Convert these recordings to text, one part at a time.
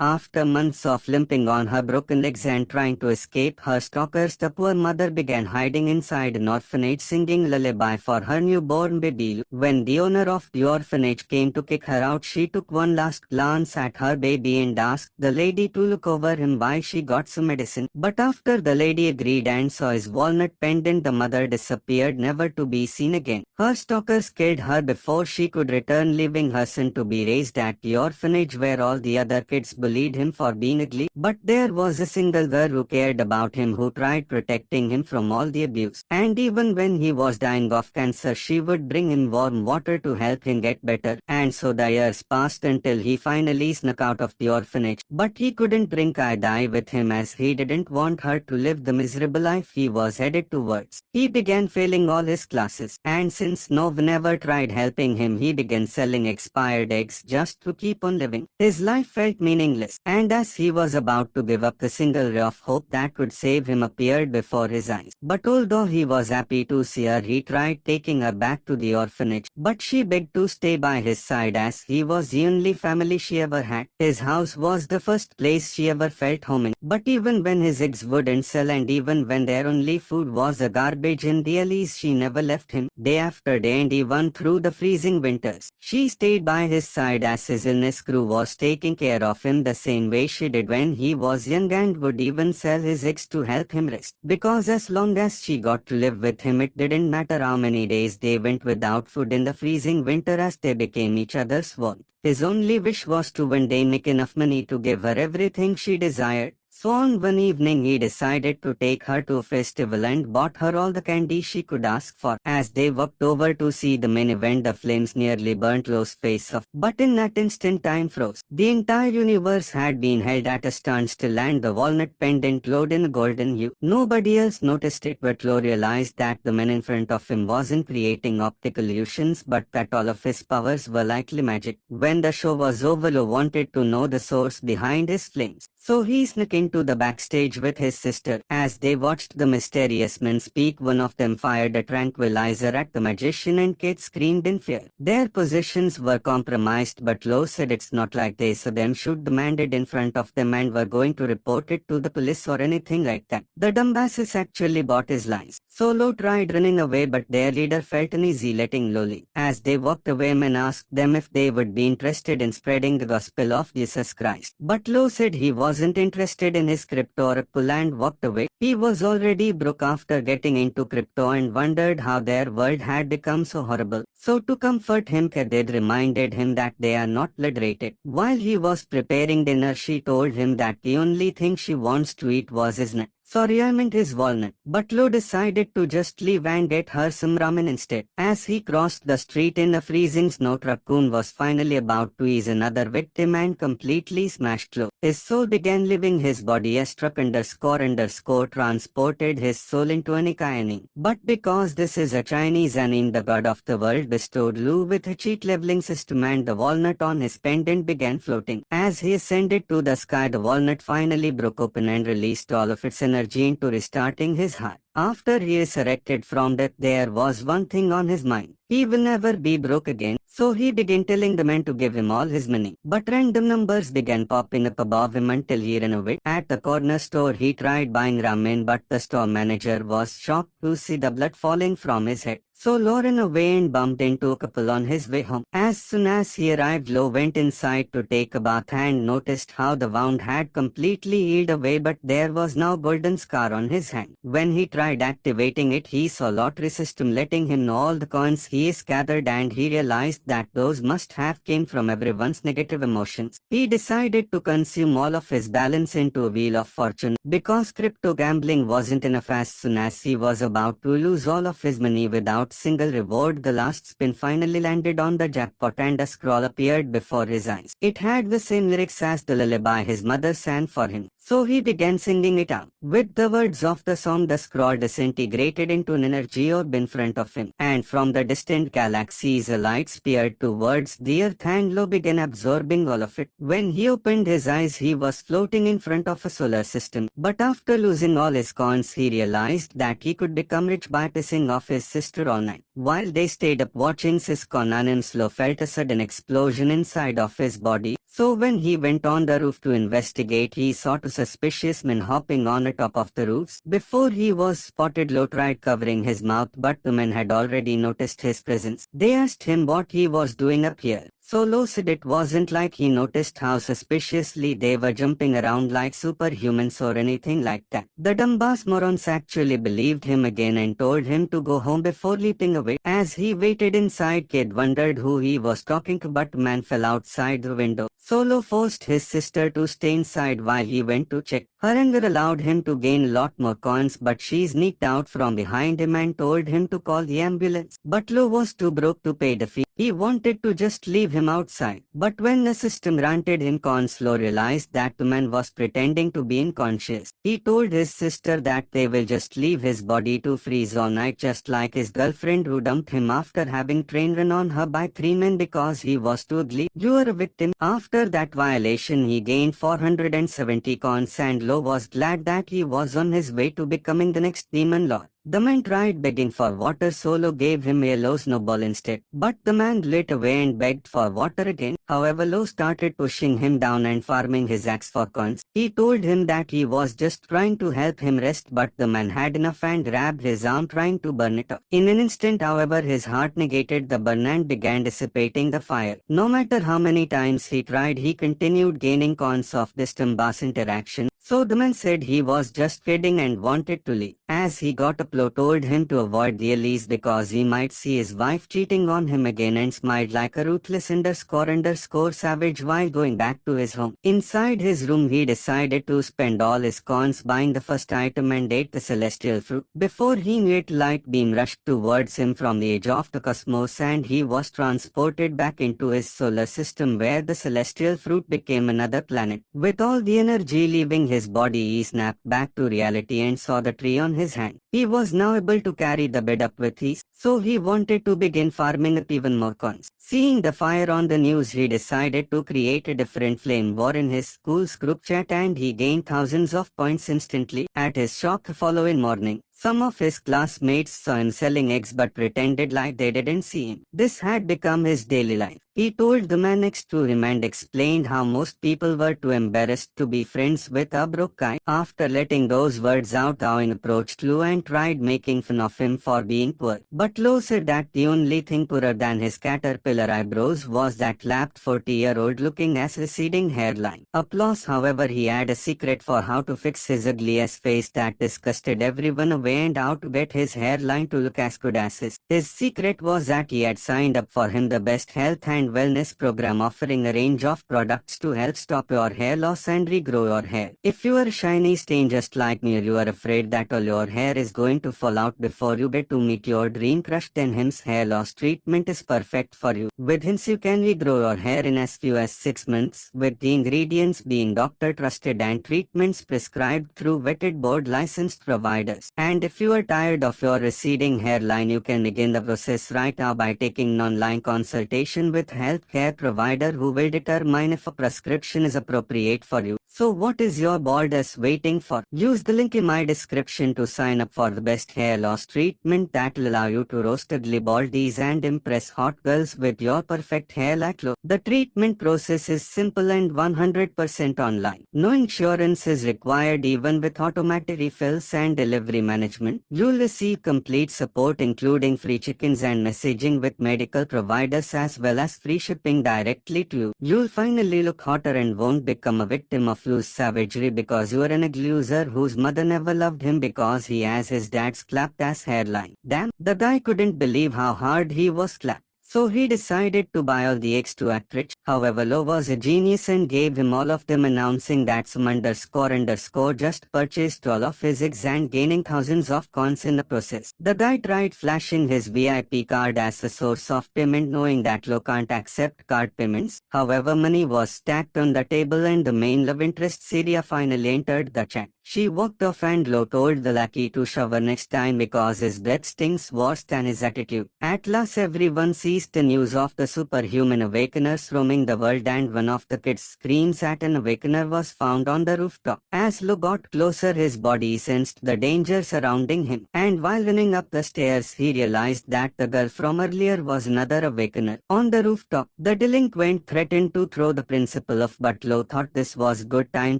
After months of limping on her broken legs and trying to escape her stalkers, the poor mother began hiding inside an orphanage singing lullaby for her newborn baby. When the owner of the orphanage came to kick her out, she took one last glance at her baby and asked the lady to look over him while she got some medicine. But after the lady agreed and saw his walnut pendant, the mother disappeared, never to be seen again. Her stalkers killed her before she could return, leaving her son to be raised at the orphanage where all the other kids bullied him for being ugly. But there was a single girl who cared about him, who tried protecting him from all the abuse. And even when he was dying of cancer, she would bring him warm water to help him get better. And so the years passed until he finally snuck out of the orphanage. But he couldn't bring Kai with him, as he didn't want her to live the miserable life he was headed towards. He began failing all his classes, and since no one ever tried helping him, he began selling expired eggs just to keep on living. His life felt meaningless, and as he was about to give up, the single ray of hope that could save him appeared before his eyes. But although he was happy to see her, he tried taking her back to the orphanage, but she begged to stay by his side, as he was the only family she ever had. His house was the first place she ever felt home in. But even when his eggs wouldn't sell, and even when their only food was a garbage in the alleys, she never left him. Day after day, and even through the freezing winters, she stayed by his side as his illness grew, was taking care of him the same way she did when he was young, and would even sell his eggs to help him rest. Because as long as she got to live with him, it didn't matter how many days they went without food in the freezing winter, as they became each other's warmth. His only wish was to one day make enough money to give her everything she desired. So on one evening, he decided to take her to a festival and bought her all the candy she could ask for. As they walked over to see the main event, the flames nearly burnt Lo's face off. But in that instant, time froze. The entire universe had been held at a standstill, and the walnut pendant glowed in a golden hue. Nobody else noticed it, but Lo realized that the man in front of him wasn't creating optical illusions, but that all of his powers were likely magic. When the show was over, Lo wanted to know the source behind his flames. So he snuck into the backstage with his sister. As they watched the mysterious men speak, one of them fired a tranquilizer at the magician, and Kate screamed in fear. Their positions were compromised, but Lo said it's not like they saw them shoot the man dead in front of them and were going to report it to the police or anything like that. The dumbasses actually bought his lies. So Lo tried running away, but their leader felt uneasy letting Lo leave. As they walked away, men asked them if they would be interested in spreading the gospel of Jesus Christ. But Lo said he wasn't interested in his crypto oracle and walked away. He was already broke after getting into crypto and wondered how their world had become so horrible. So to comfort him, Kadid reminded him that they are not blood-rated. While he was preparing dinner, she told him that the only thing she wants to eat was his nut. Sorry, I meant his walnut. But Lo decided to just leave and get her some ramen instead. As he crossed the street in a freezing snow, Raccoon was finally about to ease another victim and completely smashed Lo. His soul began leaving his body as truck _ transported his soul into an Ikayaning. But because this is a Chinese anime, the god of the world bestowed Lu with a cheat leveling system, and the walnut on his pendant began floating. As he ascended to the sky, the walnut finally broke open and released all of its energy into restarting his heart. After he resurrected from death, there was one thing on his mind. He will never be broke again. So he began telling the man to give him all his money. But random numbers began popping up above him until he ran away. At the corner store, he tried buying ramen, but the store manager was shocked to see the blood falling from his head. So Lo ran away and bumped into a couple on his way home. As soon as he arrived, Lo went inside to take a bath and noticed how the wound had completely healed away, but there was now golden scar on his hand. When he tried activating it, he saw lottery system letting him know all the coins he has gathered, and he realized that those must have came from everyone's negative emotions. He decided to consume all of his balance into a wheel of fortune, because crypto gambling wasn't enough. As soon as he was about to lose all of his money without single reward, the last spin finally landed on the jackpot, and a scroll appeared before his eyes. It had the same lyrics as the lullaby his mother sang for him. So he began singing it out. With the words of the song, the scroll disintegrated into an energy orb in front of him, and from the distant galaxies a light speared towards the earth, and Lo began absorbing all of it. When he opened his eyes, he was floating in front of a solar system. But after losing all his coins, he realized that he could become rich by pissing off his sister all night. While they stayed up watching Siscon animes, Lo felt a sudden explosion inside of his body. So when he went on the roof to investigate, he saw two suspicious men hopping on the top of the roofs. Before he was spotted, Lo tried covering his mouth, but the men had already noticed his presence. They asked him what he was doing up here. So Lo said it wasn't like he noticed how suspiciously they were jumping around like superhumans or anything like that. The dumbass morons actually believed him again and told him to go home before leaping away. As he waited inside, Kid wondered who he was talking to, but the man fell outside the window. So Lo forced his sister to stay inside while he went to check. Her anger allowed him to gain a lot more coins, but she sneaked out from behind him and told him to call the ambulance. But Lo was too broke to pay the fee. He wanted to just leave him outside. But when the system granted him coins, Lo realized that the man was pretending to be unconscious. He told his sister that they will just leave his body to freeze all night, just like his girlfriend who dumped him after having train run on her by 3 men because he was too ugly. You are a victim. After that violation, he gained 470 coins, and Lo was glad that he was on his way to becoming the next demon lord. The man tried begging for water, so Lo gave him a low snowball instead. But the man lit away and begged for water again. However, Lo started pushing him down and farming his axe for coins. He told him that he was just trying to help him rest, but the man had enough and grabbed his arm trying to burn it up. In an instant, however, his heart negated the burn and began dissipating the fire. No matter how many times he tried, he continued gaining coins of this dumbass interaction. So the man said he was just kidding and wanted to leave. As he got up, Lo told him to avoid the alleys because he might see his wife cheating on him again, and smiled like a ruthless underscore savage while going back to his home. Inside his room, he decided to spend all his coins buying the first item and ate the celestial fruit. Before he knew it, light beam rushed towards him from the edge of the cosmos, and he was transported back into his solar system, where the celestial fruit became another planet. With all the energy leaving his body, he snapped back to reality and saw the tree on his hand. He was now able to carry the bed up with ease, so he wanted to begin farming up even more coins. Seeing the fire on the news, he decided to create a different flame war in his school's group chat, and he gained thousands of points instantly. At his shock the following morning, some of his classmates saw him selling eggs but pretended like they didn't see him. This had become his daily life. He told the man next to him and explained how most people were too embarrassed to be friends with a broke guy. After letting those words out, Owen approached Lo and tried making fun of him for being poor. But Lo said that the only thing poorer than his caterpillar eyebrows was that lapped 40-year-old looking ass receding hairline. Applause. However, he had a secret for how to fix his ugly ass face that disgusted everyone away and how to get his hairline to look as good as his. His secret was that he had signed up for him the best health and wellness program, offering a range of products to help stop your hair loss and regrow your hair. If you are shiny stain just like me, or you are afraid that all your hair is going to fall out before you get to meet your dream crush, then Hims hair loss treatment is perfect for you. With Hims, you can regrow your hair in as few as 6 months, with the ingredients being doctor trusted and treatments prescribed through vetted board licensed providers. And if you are tired of your receding hairline, you can begin the process right now by taking an online consultation with healthcare provider who will determine if a prescription is appropriate for you. So what is your baldness waiting for? Use the link in my description to sign up for the best hair loss treatment that will allow you to roast ugly baldies and impress hot girls with your perfect hair like Lo. The treatment process is simple and 100% online. No insurance is required even with automatic refills and delivery management. You'll receive complete support including free check-ins and messaging with medical providers as well as free shipping directly to you. You'll finally look hotter and won't become a victim of loose savagery because you are an ugly loser whose mother never loved him because he has his dad's clapped ass hairline. Damn, the guy couldn't believe how hard he was clapped. So he decided to buy all the eggs to act rich. However, Lo was a genius and gave him all of them, announcing that some underscore just purchased all of his eggs and gaining thousands of coins in the process. The guy tried flashing his VIP card as a source of payment, knowing that Lo can't accept card payments. However, money was stacked on the table and the main love interest Syria finally entered the chat. She walked off and Lo told the lackey to shower next time because his breath stinks worse than his attitude. At last everyone sees released the news of the superhuman awakeners roaming the world, and one of the kids screams at an awakener was found on the rooftop. As Lo got closer, his body sensed the danger surrounding him, and while running up the stairs he realized that the girl from earlier was another awakener. On the rooftop, the delinquent threatened to throw the principal off, but Lo thought this was good time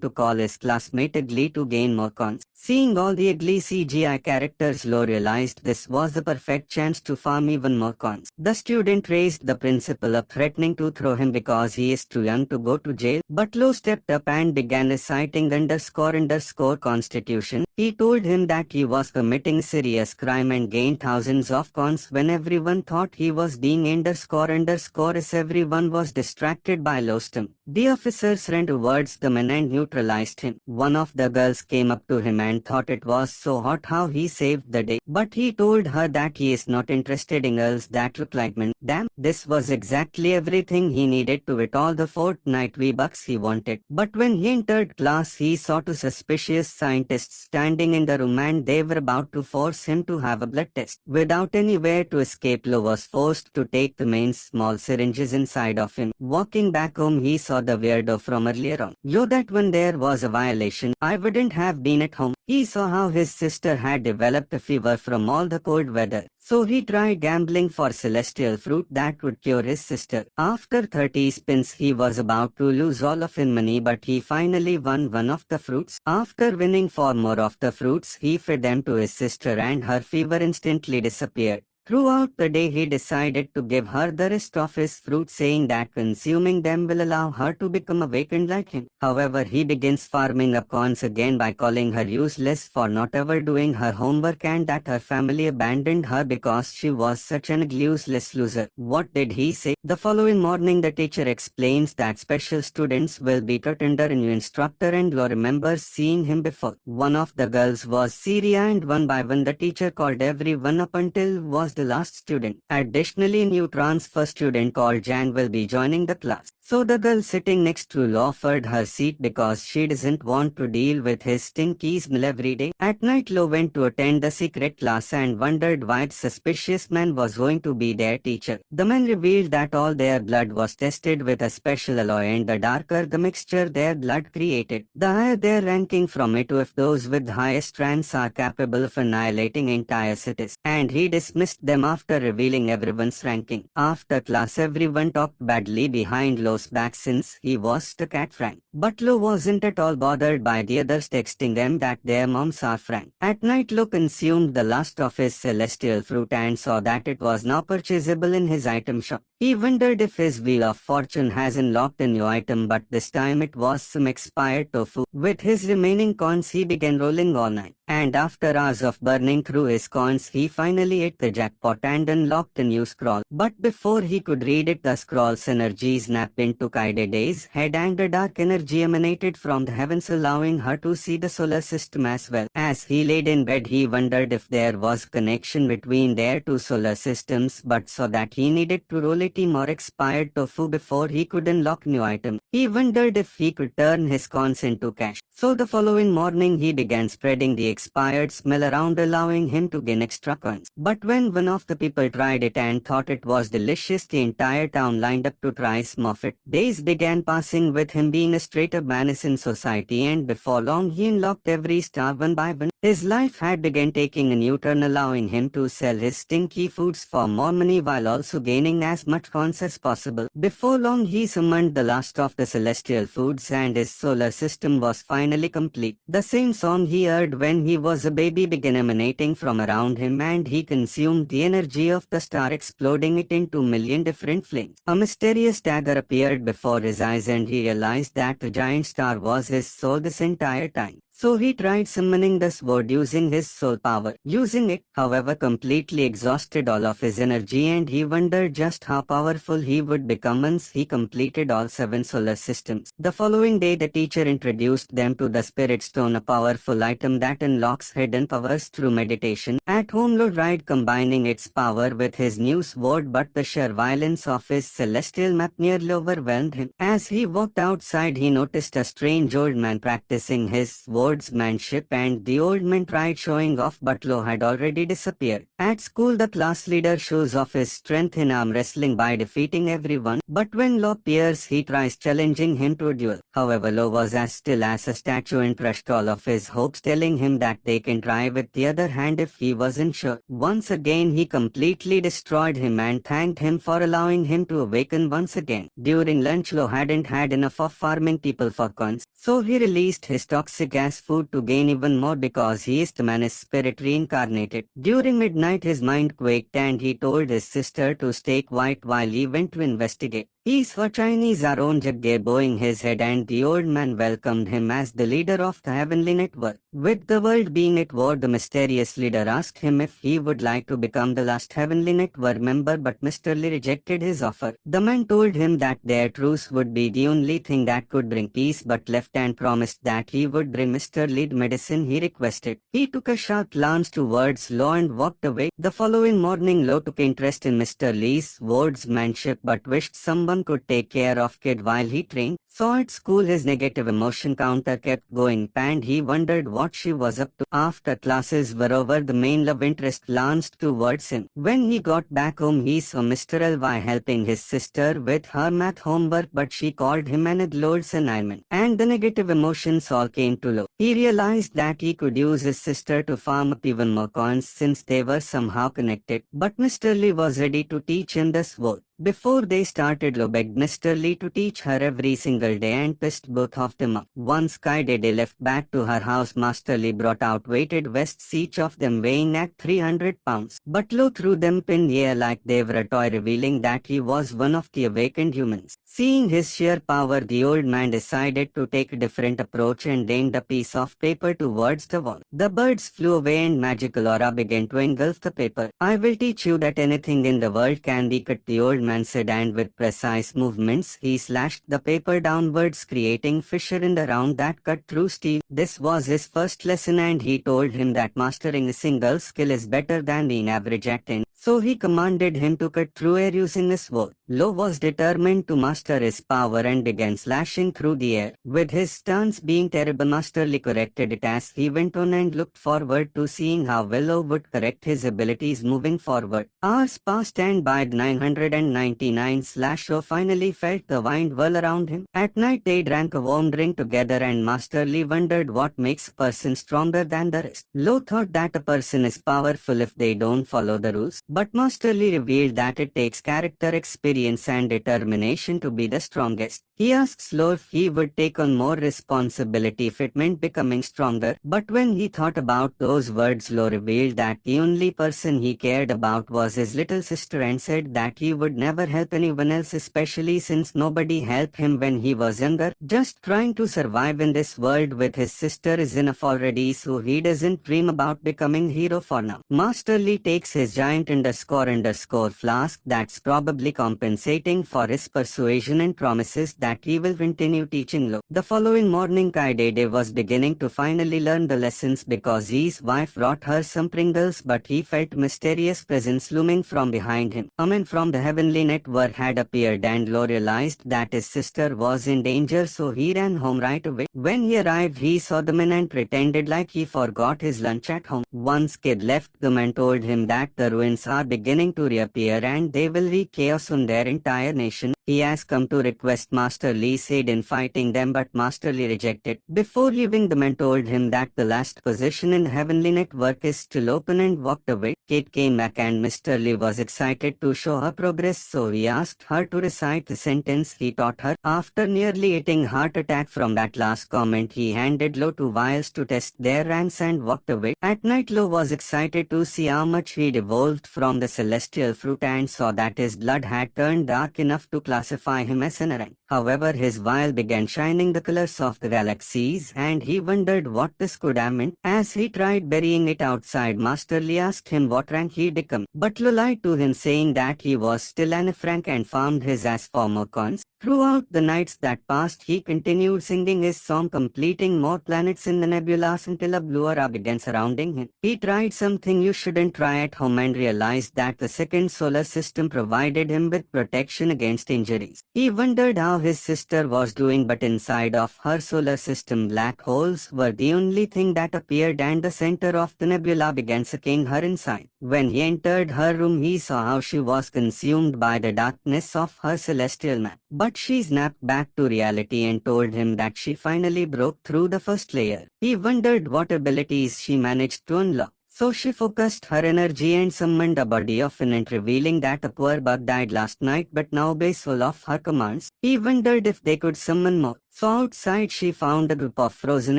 to call his classmate Ugly to gain more cons. Seeing all the ugly CGI characters, Lo realized this was the perfect chance to farm even more cons. The student raised the principal up, threatening to throw him because he is too young to go to jail, but Lo stepped up and began reciting __ constitution. He told him that he was committing serious crime and gained thousands of cons when everyone thought he was being __ as everyone was distracted by Lo's term. The officers ran towards the man and neutralized him. One of the girls came up to him and thought it was so hot how he saved the day, but he told her that he is not interested in girls that look like men. Damn, this was exactly everything he needed to get all the Fortnite V-Bucks he wanted. But when he entered class, he saw two suspicious scientists standing in the room and they were about to force him to have a blood test. Without anywhere to escape, Lo was forced to take the main small syringes inside of him. Walking back home, he saw the weirdo from earlier on. Yo, that when there was a violation, I wouldn't have been at home. He saw how his sister had developed a fever from all the cold weather, so he tried gambling for celestial fruit that would cure his sister. After 30 spins, he was about to lose all of his money, but he finally won one of the fruits. After winning 4 more of the fruits, he fed them to his sister and her fever instantly disappeared. Throughout the day, he decided to give her the rest of his fruit, saying that consuming them will allow her to become awakened like him. However, he begins farming up cons again by calling her useless for not ever doing her homework and that her family abandoned her because she was such an useless loser. What did he say? The following morning, the teacher explains that special students will be taught under a new instructor, and Lo remembers seeing him before. One of the girls was Syria, and one by one the teacher called everyone up until was the last student. Additionally, a new transfer student called Jan will be joining the class. So the girl sitting next to Lo offered her seat because she doesn't want to deal with his stinky smell every day. At night, Lo went to attend the secret class and wondered why the suspicious man was going to be their teacher. The man revealed that all their blood was tested with a special alloy, and the darker the mixture their blood created, the higher their ranking from it, to if those with highest ranks are capable of annihilating entire cities. And he dismissed them after revealing everyone's ranking. After class, everyone talked badly behind Lo's back since he was stuck at Frank. But Lo wasn't at all bothered by the others texting them that their moms are Frank. At night, Lo consumed the last of his celestial fruit and saw that it was now purchasable in his item shop. He wondered if his Wheel of Fortune has unlocked a new item, but this time it was some expired tofu. With his remaining coins, he began rolling all night. And after hours of burning through his coins, he finally hit the jackpot and unlocked a new scroll. But before he could read it, the scroll's energy snapped into Kaidede's head, and a dark energy emanated from the heavens, allowing her to see the solar system as well. As he laid in bed, he wondered if there was connection between their two solar systems, but saw that he needed to roll 80 more expired tofu before he could unlock new item. He wondered if he could turn his coins into cash. So the following morning, he began spreading the expired smell around, allowing him to gain extra coins. But when one of the people tried it and thought it was delicious, the entire town lined up to try some of it. Days began passing with him being a straight-up menace in society, and before long he unlocked every star one by one. His life had begun taking a new turn, allowing him to sell his stinky foods for more money while also gaining as much coins as possible. Before long, he summoned the last of the celestial foods and his solar system was finally complete. The same song he heard when he was a baby began emanating from around him, and he consumed the energy of the star, exploding it into a million different flames. A mysterious dagger appeared before his eyes, and he realized that the giant star was his soul this entire time. So he tried summoning the sword using his soul power. Using it, however, completely exhausted all of his energy, and he wondered just how powerful he would become once he completed all 7 solar systems. The following day, the teacher introduced them to the Spirit Stone, a powerful item that unlocks hidden powers through meditation. At home, Lo tried combining its power with his new sword, but the sheer violence of his celestial map nearly overwhelmed him. As he walked outside, he noticed a strange old man practicing his sword swordsmanship and the old man tried showing off but Lo had already disappeared. At school the class leader shows off his strength in arm wrestling by defeating everyone, but when Lo appears he tries challenging him to a duel. However, Lo was as still as a statue and crushed all of his hopes, telling him that they can try with the other hand if he wasn't sure. Once again he completely destroyed him and thanked him for allowing him to awaken once again. During lunch Lo hadn't had enough of farming people for coins, so he released his toxic ass food to gain even more because he is the MENACE spirit reincarnated. During midnight his mind quaked and he told his sister to stay quiet while he went to investigate. He saw Chinese Aaron Jagge bowing his head and the old man welcomed him as the leader of the heavenly network. With the world being at war, the mysterious leader asked him if he would like to become the last heavenly network member, but Mr. Lee rejected his offer. The man told him that their truce would be the only thing that could bring peace but left and promised that he would bring Mr. Lee the medicine he requested. He took a sharp glance towards Lo and walked away. The following morning Lo took interest in Mr. Lee's swordsmanship but wished someone could take care of kid while he trained. So at school his negative emotion counter kept going and he wondered what she was up to. After classes were over the main love interest glanced towards him. When he got back home he saw Mr. Ly helping his sister with her math homework, but she called him an ignored senile, and the negative emotions all came to Lo. He realized that he could use his sister to farm up even more coins since they were somehow connected, but Mr. Lee was ready to teach him the sword. Before they started, Lo begged Mr. Lee to teach her every single day and pissed both of them up. Once Kaidede left back to her house, Master Lee brought out weighted vests, each of them weighing at 300 pounds. But Lo threw them in the air like they were a toy, revealing that he was one of the awakened humans. Seeing his sheer power, the old man decided to take a different approach and aimed a piece of paper towards the wall. The birds flew away and magical aura began to engulf the paper. "I will teach you that anything in the world can be cut," the old man said, and with precise movements he slashed the paper downwards, creating fissure in the round that cut through steel. This was his first lesson and he told him that mastering a single skill is better than being average at it. So he commanded him to cut through air using a sword. Lo was determined to master his power and began slashing through the air. With his stance being terrible, Master Lee corrected it as he went on and looked forward to seeing how well Lo would correct his abilities moving forward. Hours passed and by 999 Lo finally felt the wind whirl around him. At night they drank a warm drink together and Master Lee wondered what makes a person stronger than the rest. Lo thought that a person is powerful if they don't follow the rules, but Master Lee revealed that it takes character, experience and determination to be the strongest. He asked Lo if he would take on more responsibility if it meant becoming stronger, but when he thought about those words, Lo revealed that the only person he cared about was his little sister and said that he would never help anyone else, especially since nobody helped him when he was younger. Just trying to survive in this world with his sister is enough already, so he doesn't dream about becoming hero for now. Master Lee takes his giant underscore flask that's probably compensating for his persuasion and promises that he will continue teaching Lo. The following morning Kaidede was beginning to finally learn the lessons because his wife brought her some Pringles, but he felt mysterious presence looming from behind him. A man from the heavenly network had appeared and Lo realized that his sister was in danger, so he ran home right away. When he arrived he saw the man and pretended like he forgot his lunch at home. Once Kid left, the man told him that the ruins are beginning to reappear and they will wreak chaos on their entire nation. He has come to request Master Lee's aid in fighting them, but Master Lee rejected. Before leaving, the man told him that the last position in the heavenly network is still open and walked away. Kate came back and Mr. Lee was excited to show her progress, so he asked her to recite the sentence he taught her. After nearly eating heart attack from that last comment, he handed Lo two vials to test their ranks and walked away. At night, Lo was excited to see how much he'd evolved from the celestial fruit and saw that his blood had turned dark enough to classify him as an rank. However, his vial began shining the colors of the galaxies and he wondered what this could have meant. As he tried burying it outside, Master Lee asked him what rank he'd become, but Lo lied to him, saying that he was still an F rank and farmed his ass for more coins. Throughout the nights that passed, he continued singing his song, completing more planets in the nebulas until a blue aura began surrounding him. He tried something you shouldn't try at home and realized that the second solar system provided him with protection against injuries. He wondered how his sister was doing, but inside of her solar system black holes were the only thing that appeared, and the center of the nebula began sucking her inside. When he entered her room, he saw how she was consumed by the darkness of her celestial map. But she snapped back to reality and told him that she finally broke through the first layer. He wondered what abilities she managed to unlock. So she focused her energy and summoned a body of an ant, revealing that a poor bug died last night but now obeys full of her commands. He wondered if they could summon more. So outside she found a group of frozen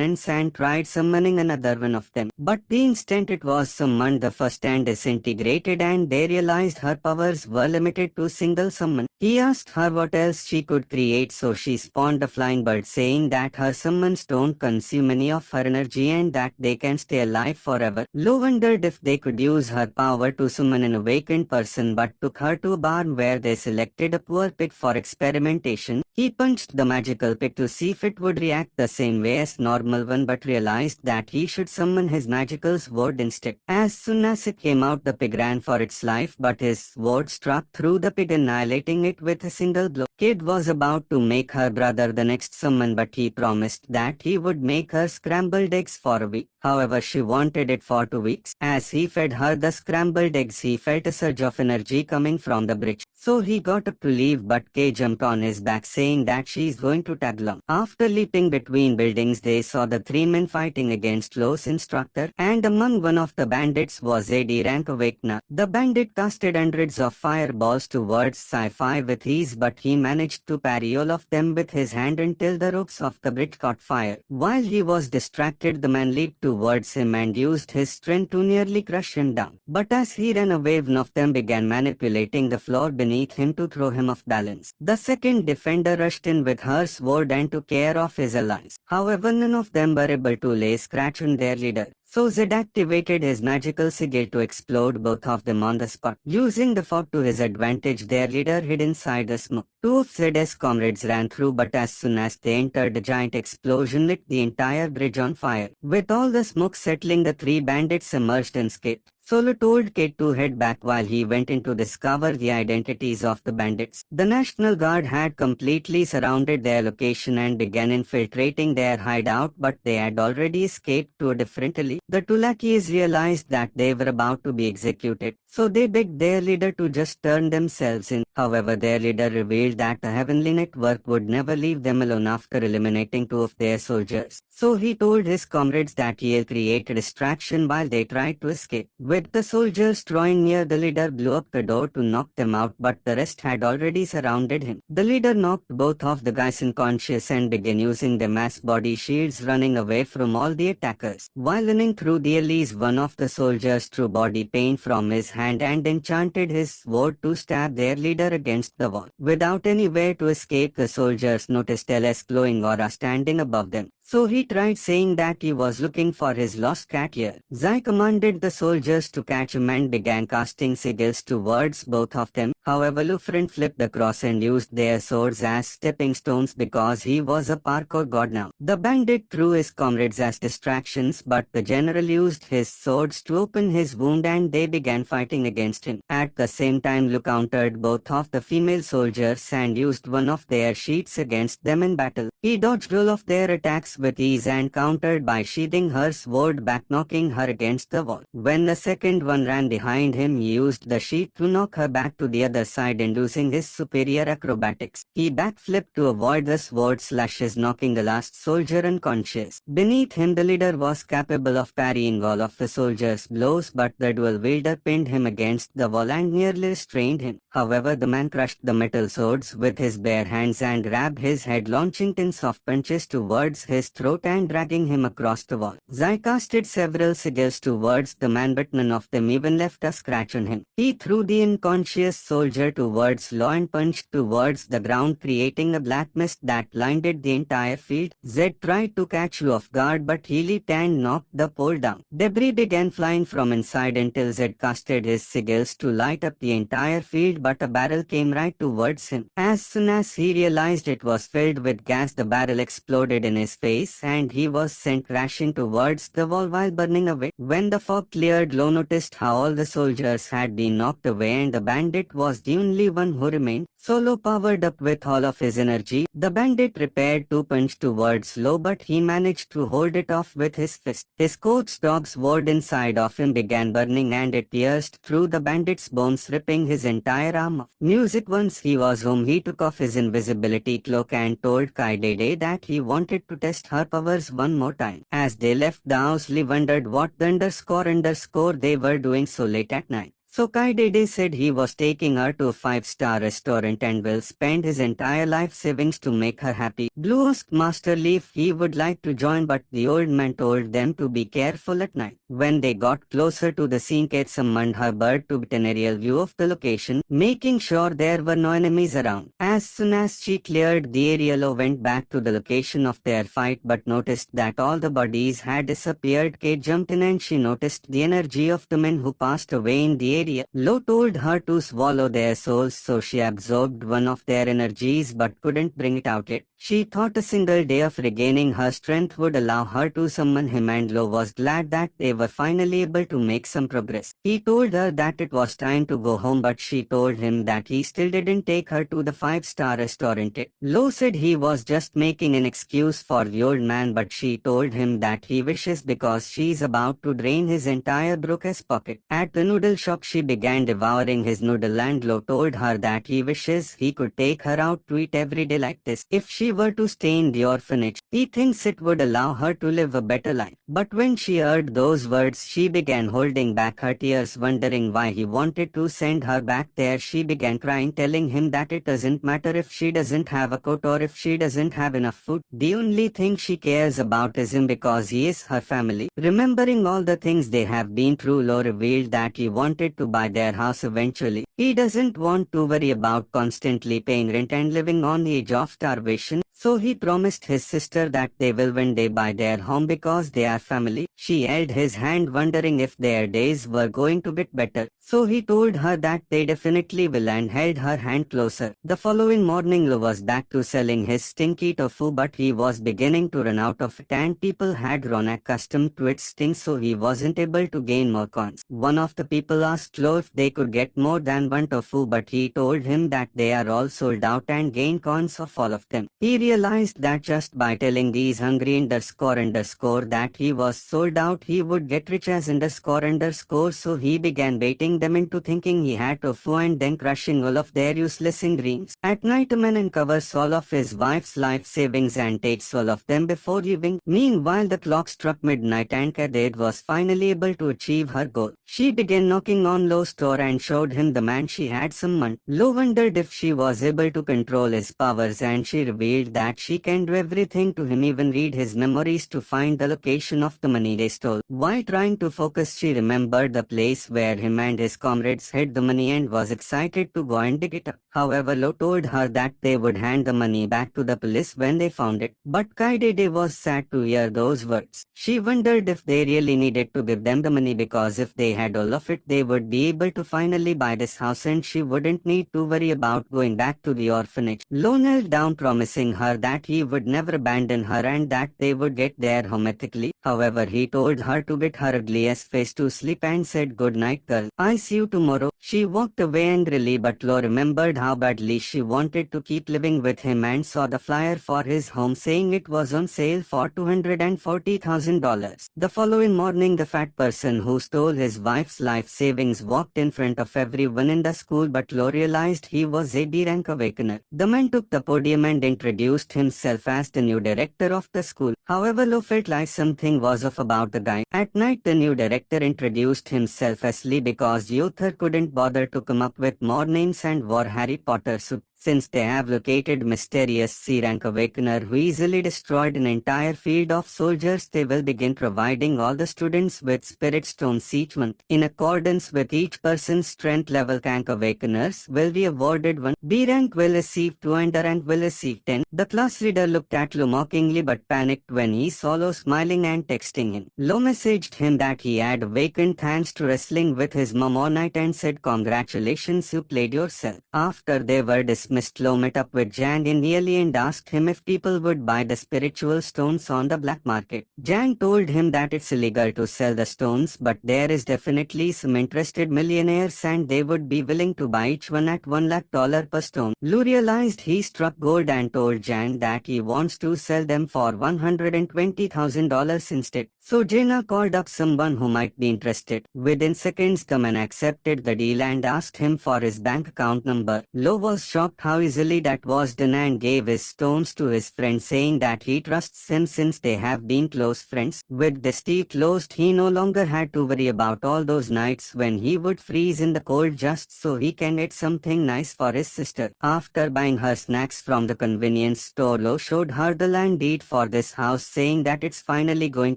ants and tried summoning another one of them. But the instant it was summoned, the first ant disintegrated and they realized her powers were limited to a single summon. He asked her what else she could create, so she spawned a flying bird, saying that her summons don't consume any of her energy and that they can stay alive forever. Lo wondered if they could use her power to summon an awakened person, but took her to a barn where they selected a poor pig for experimentation. He punched the magical pig to see if it would react the same way as normal one, but realized that he should summon his magical sword instead. As soon as it came out, the pig ran for its life, but his sword struck through the pig, annihilating it with a single blow. Kid was about to make her brother the next summon, but he promised that he would make her scrambled eggs for a week. However, she wanted it for 2 weeks. As he fed her the scrambled eggs, he felt a surge of energy coming from the bridge. So he got up to leave, but Kay jumped on his back, saying that she's going to tag along. After leaping between buildings, they saw the 3 men fighting against Lo's instructor, and among one of the bandits was a D-rank Awakener. The bandit casted hundreds of fireballs towards Sci-Fi with ease, but he managed to parry all of them with his hand until the ropes of the bridge caught fire. While he was distracted, the man leaped towards him and used his strength to nearly crush him down. But as he ran away, one of them began manipulating the floor beneath him to throw him off balance. The second defender rushed in with her sword and took care of his allies. However, none of them were able to lay scratch on their leader. So Zed activated his magical sigil to explode both of them on the spot. Using the fog to his advantage, their leader hid inside the smoke. 2 of Zed's comrades ran through, but as soon as they entered, the giant explosion lit the entire bridge on fire. With all the smoke settling, the 3 bandits emerged and escaped. Solo told Kid to head back while he went in to discover the identities of the bandits. The National Guard had completely surrounded their location and began infiltrating their hideout, but they had already escaped to a different alley. The Tulakis realized that they were about to be executed, so they begged their leader to just turn themselves in. However, their leader revealed that the Heavenly Network would never leave them alone after eliminating 2 of their soldiers. So he told his comrades that he'll create a distraction while they tried to escape. With the soldiers drawing near, the leader blew up the door to knock them out, but the rest had already surrounded him. The leader knocked both of the guys unconscious and began using them as body shields, running away from all the attackers. While running through the alleys, one of the soldiers drew body paint from his hand and enchanted his sword to stab their leader against the wall. Without anywhere to escape, the soldiers noticed LS glowing aura standing above them. So he tried saying that he was looking for his lost cat here. Zai commanded the soldiers to catch him and began casting sigils towards both of them. However, Lufrin flipped across and used their swords as stepping stones because he was a parkour god now. The bandit threw his comrades as distractions, but the general used his swords to open his wound and they began fighting against him. At the same time, Lu countered both of the female soldiers and used one of their sheets against them in battle. He dodged all of their attacks with ease and countered by sheathing her sword back, knocking her against the wall. When the second one ran behind him, he used the sheath to knock her back to the other side, inducing his superior acrobatics. He backflipped to avoid the sword slashes, knocking the last soldier unconscious. Beneath him, the leader was capable of parrying all of the soldiers' blows, but the dual wielder pinned him against the wall and nearly restrained him. However, the man crushed the metal swords with his bare hands and grabbed his head, launching tens of punches towards his throat and dragging him across the wall. Zai casted several sigils towards the man, but none of them even left a scratch on him. He threw the unconscious soldier towards Law and punched towards the ground, creating a black mist that blinded the entire field. Zed tried to catch Lu off guard, but he leaped and knocked the pole down. Debris began flying from inside until Zed casted his sigils to light up the entire field, but a barrel came right towards him. As soon as he realized it was filled with gas, the barrel exploded in his face and he was sent crashing towards the wall while burning away. When the fog cleared, Lo noticed how all the soldiers had been knocked away and the bandit was the only one who remained. Solo powered up with all of his energy. The bandit prepared to punch towards Lo, but he managed to hold it off with his fist. His coat's dog's sword inside of him began burning and it pierced through the bandit's bones, ripping his entire arm off. Music. Once he was home, he took off his invisibility cloak and told Kaidede that he wanted to test her powers one more time. As they left, the Owsley wondered what the underscore they were doing so late at night. So Kaidede said he was taking her to a 5-star restaurant and will spend his entire life savings to make her happy. Blue asked Master Lee if he would like to join, but the old man told them to be careful at night. When they got closer to the scene, Kate summoned her bird to get an aerial view of the location, making sure there were no enemies around. As soon as she cleared the area, Lo went back to the location of their fight but noticed that all the bodies had disappeared. Kate jumped in and she noticed the energy of the men who passed away in the area. Lo told her to swallow their souls, so she absorbed one of their energies but couldn't bring it out yet. She thought a single day of regaining her strength would allow her to summon him, and Lo was glad that they were finally able to make some progress. He told her that it was time to go home, but she told him that he still didn't take her to the 5-star restaurant yet. Lo said he was just making an excuse for the old man, but she told him that he wishes because she's about to drain his entire broker's pocket. At the noodle shop, she began devouring his noodle, and Lo told her that he wishes he could take her out to eat every day like this. If she were to stay in the orphanage, he thinks it would allow her to live a better life. But when she heard those words, she began holding back her tears, wondering why he wanted to send her back there. She began crying, telling him that it doesn't matter if she doesn't have a coat or if she doesn't have enough food. The only thing she cares about is him because he is her family. Remembering all the things they have been through, Lo revealed that he wanted to buy their house eventually. He doesn't want to worry about constantly paying rent and living on the edge of starvation. So he promised his sister that they will one day buy their home because they are family. She held his hand, wondering if their days were going to get better. So he told her that they definitely will, and held her hand closer. The following morning, Lo was back to selling his stinky tofu, but he was beginning to run out of it and people had grown accustomed to its stink, so he wasn't able to gain more coins. One of the people asked Lo if they could get more than one tofu, but he told him that they are all sold out and gain coins of all of them. He realized that just by telling these hungry underscore that he was sold out, he would get rich as underscore, so he began baiting them into thinking he had tofu and then crushing all of their useless ingredients. At night, a man uncovers all of his wife's life savings and takes all of them before leaving. Meanwhile, the clock struck midnight and Kaded was finally able to achieve her goal. She began knocking on Lo's door and showed him the man she had summoned. Lo wondered if she was able to control his powers, and she revealed that she can do everything to him, even read his memories to find the location of the money they stole. While trying to focus, she remembered the place where him and his comrades hid the money and was excited to go and dig it up. However, Lo told her that they would hand the money back to the police when they found it. But Kaidede was sad to hear those words. She wondered if they really needed to give them the money, because if they had all of it, they would be able to finally buy this house and she wouldn't need to worry about going back to the orphanage. Lo knelt down, promising her that he would never abandon her and that they would get their home ethically. However, he told her to get her ugliest face to sleep and said, "Good night, girl. I see you tomorrow." She walked away angrily, but Lo remembered how badly she wanted to keep living with him and saw the flyer for his home saying it was on sale for $240,000. The following morning, the fat person who stole his wife's life savings walked in front of everyone in the school, but Lo realized he was a B-rank awakener. The man took the podium and introduced himself as the new director of the school. However, Lo felt like something was off about the guy. At night, the new director introduced himself as Lee because the author couldn't bother to come up with more names and wore Harry Potter suit. Since they have located mysterious C-rank awakener who easily destroyed an entire field of soldiers, they will begin providing all the students with spirit stones each month. In accordance with each person's strength level, rank awakeners will be awarded 1. B rank will receive 2 and A rank will receive 10. The class leader looked at Lo mockingly but panicked when he saw Lo smiling and texting him. Lo messaged him that he had awakened thanks to wrestling with his mom all night and said, "Congratulations, you played yourself." After they were dismissed, dismissed Lo met up with Jan in Nearly and asked him if people would buy the spiritual stones on the black market. Jan told him that it's illegal to sell the stones, but there is definitely some interested millionaires and they would be willing to buy each one at $1 lakh per stone. Lou realized he struck gold and told Jan that he wants to sell them for $120,000 instead. So Jaina called up someone who might be interested. Within seconds, the man accepted the deal and asked him for his bank account number. Lo was shocked how easily that was done and gave his stones to his friend, saying that he trusts him since they have been close friends. With this deal closed, he no longer had to worry about all those nights when he would freeze in the cold just so he can eat something nice for his sister. After buying her snacks from the convenience store, Lo showed her the land deed for this house, saying that it's finally going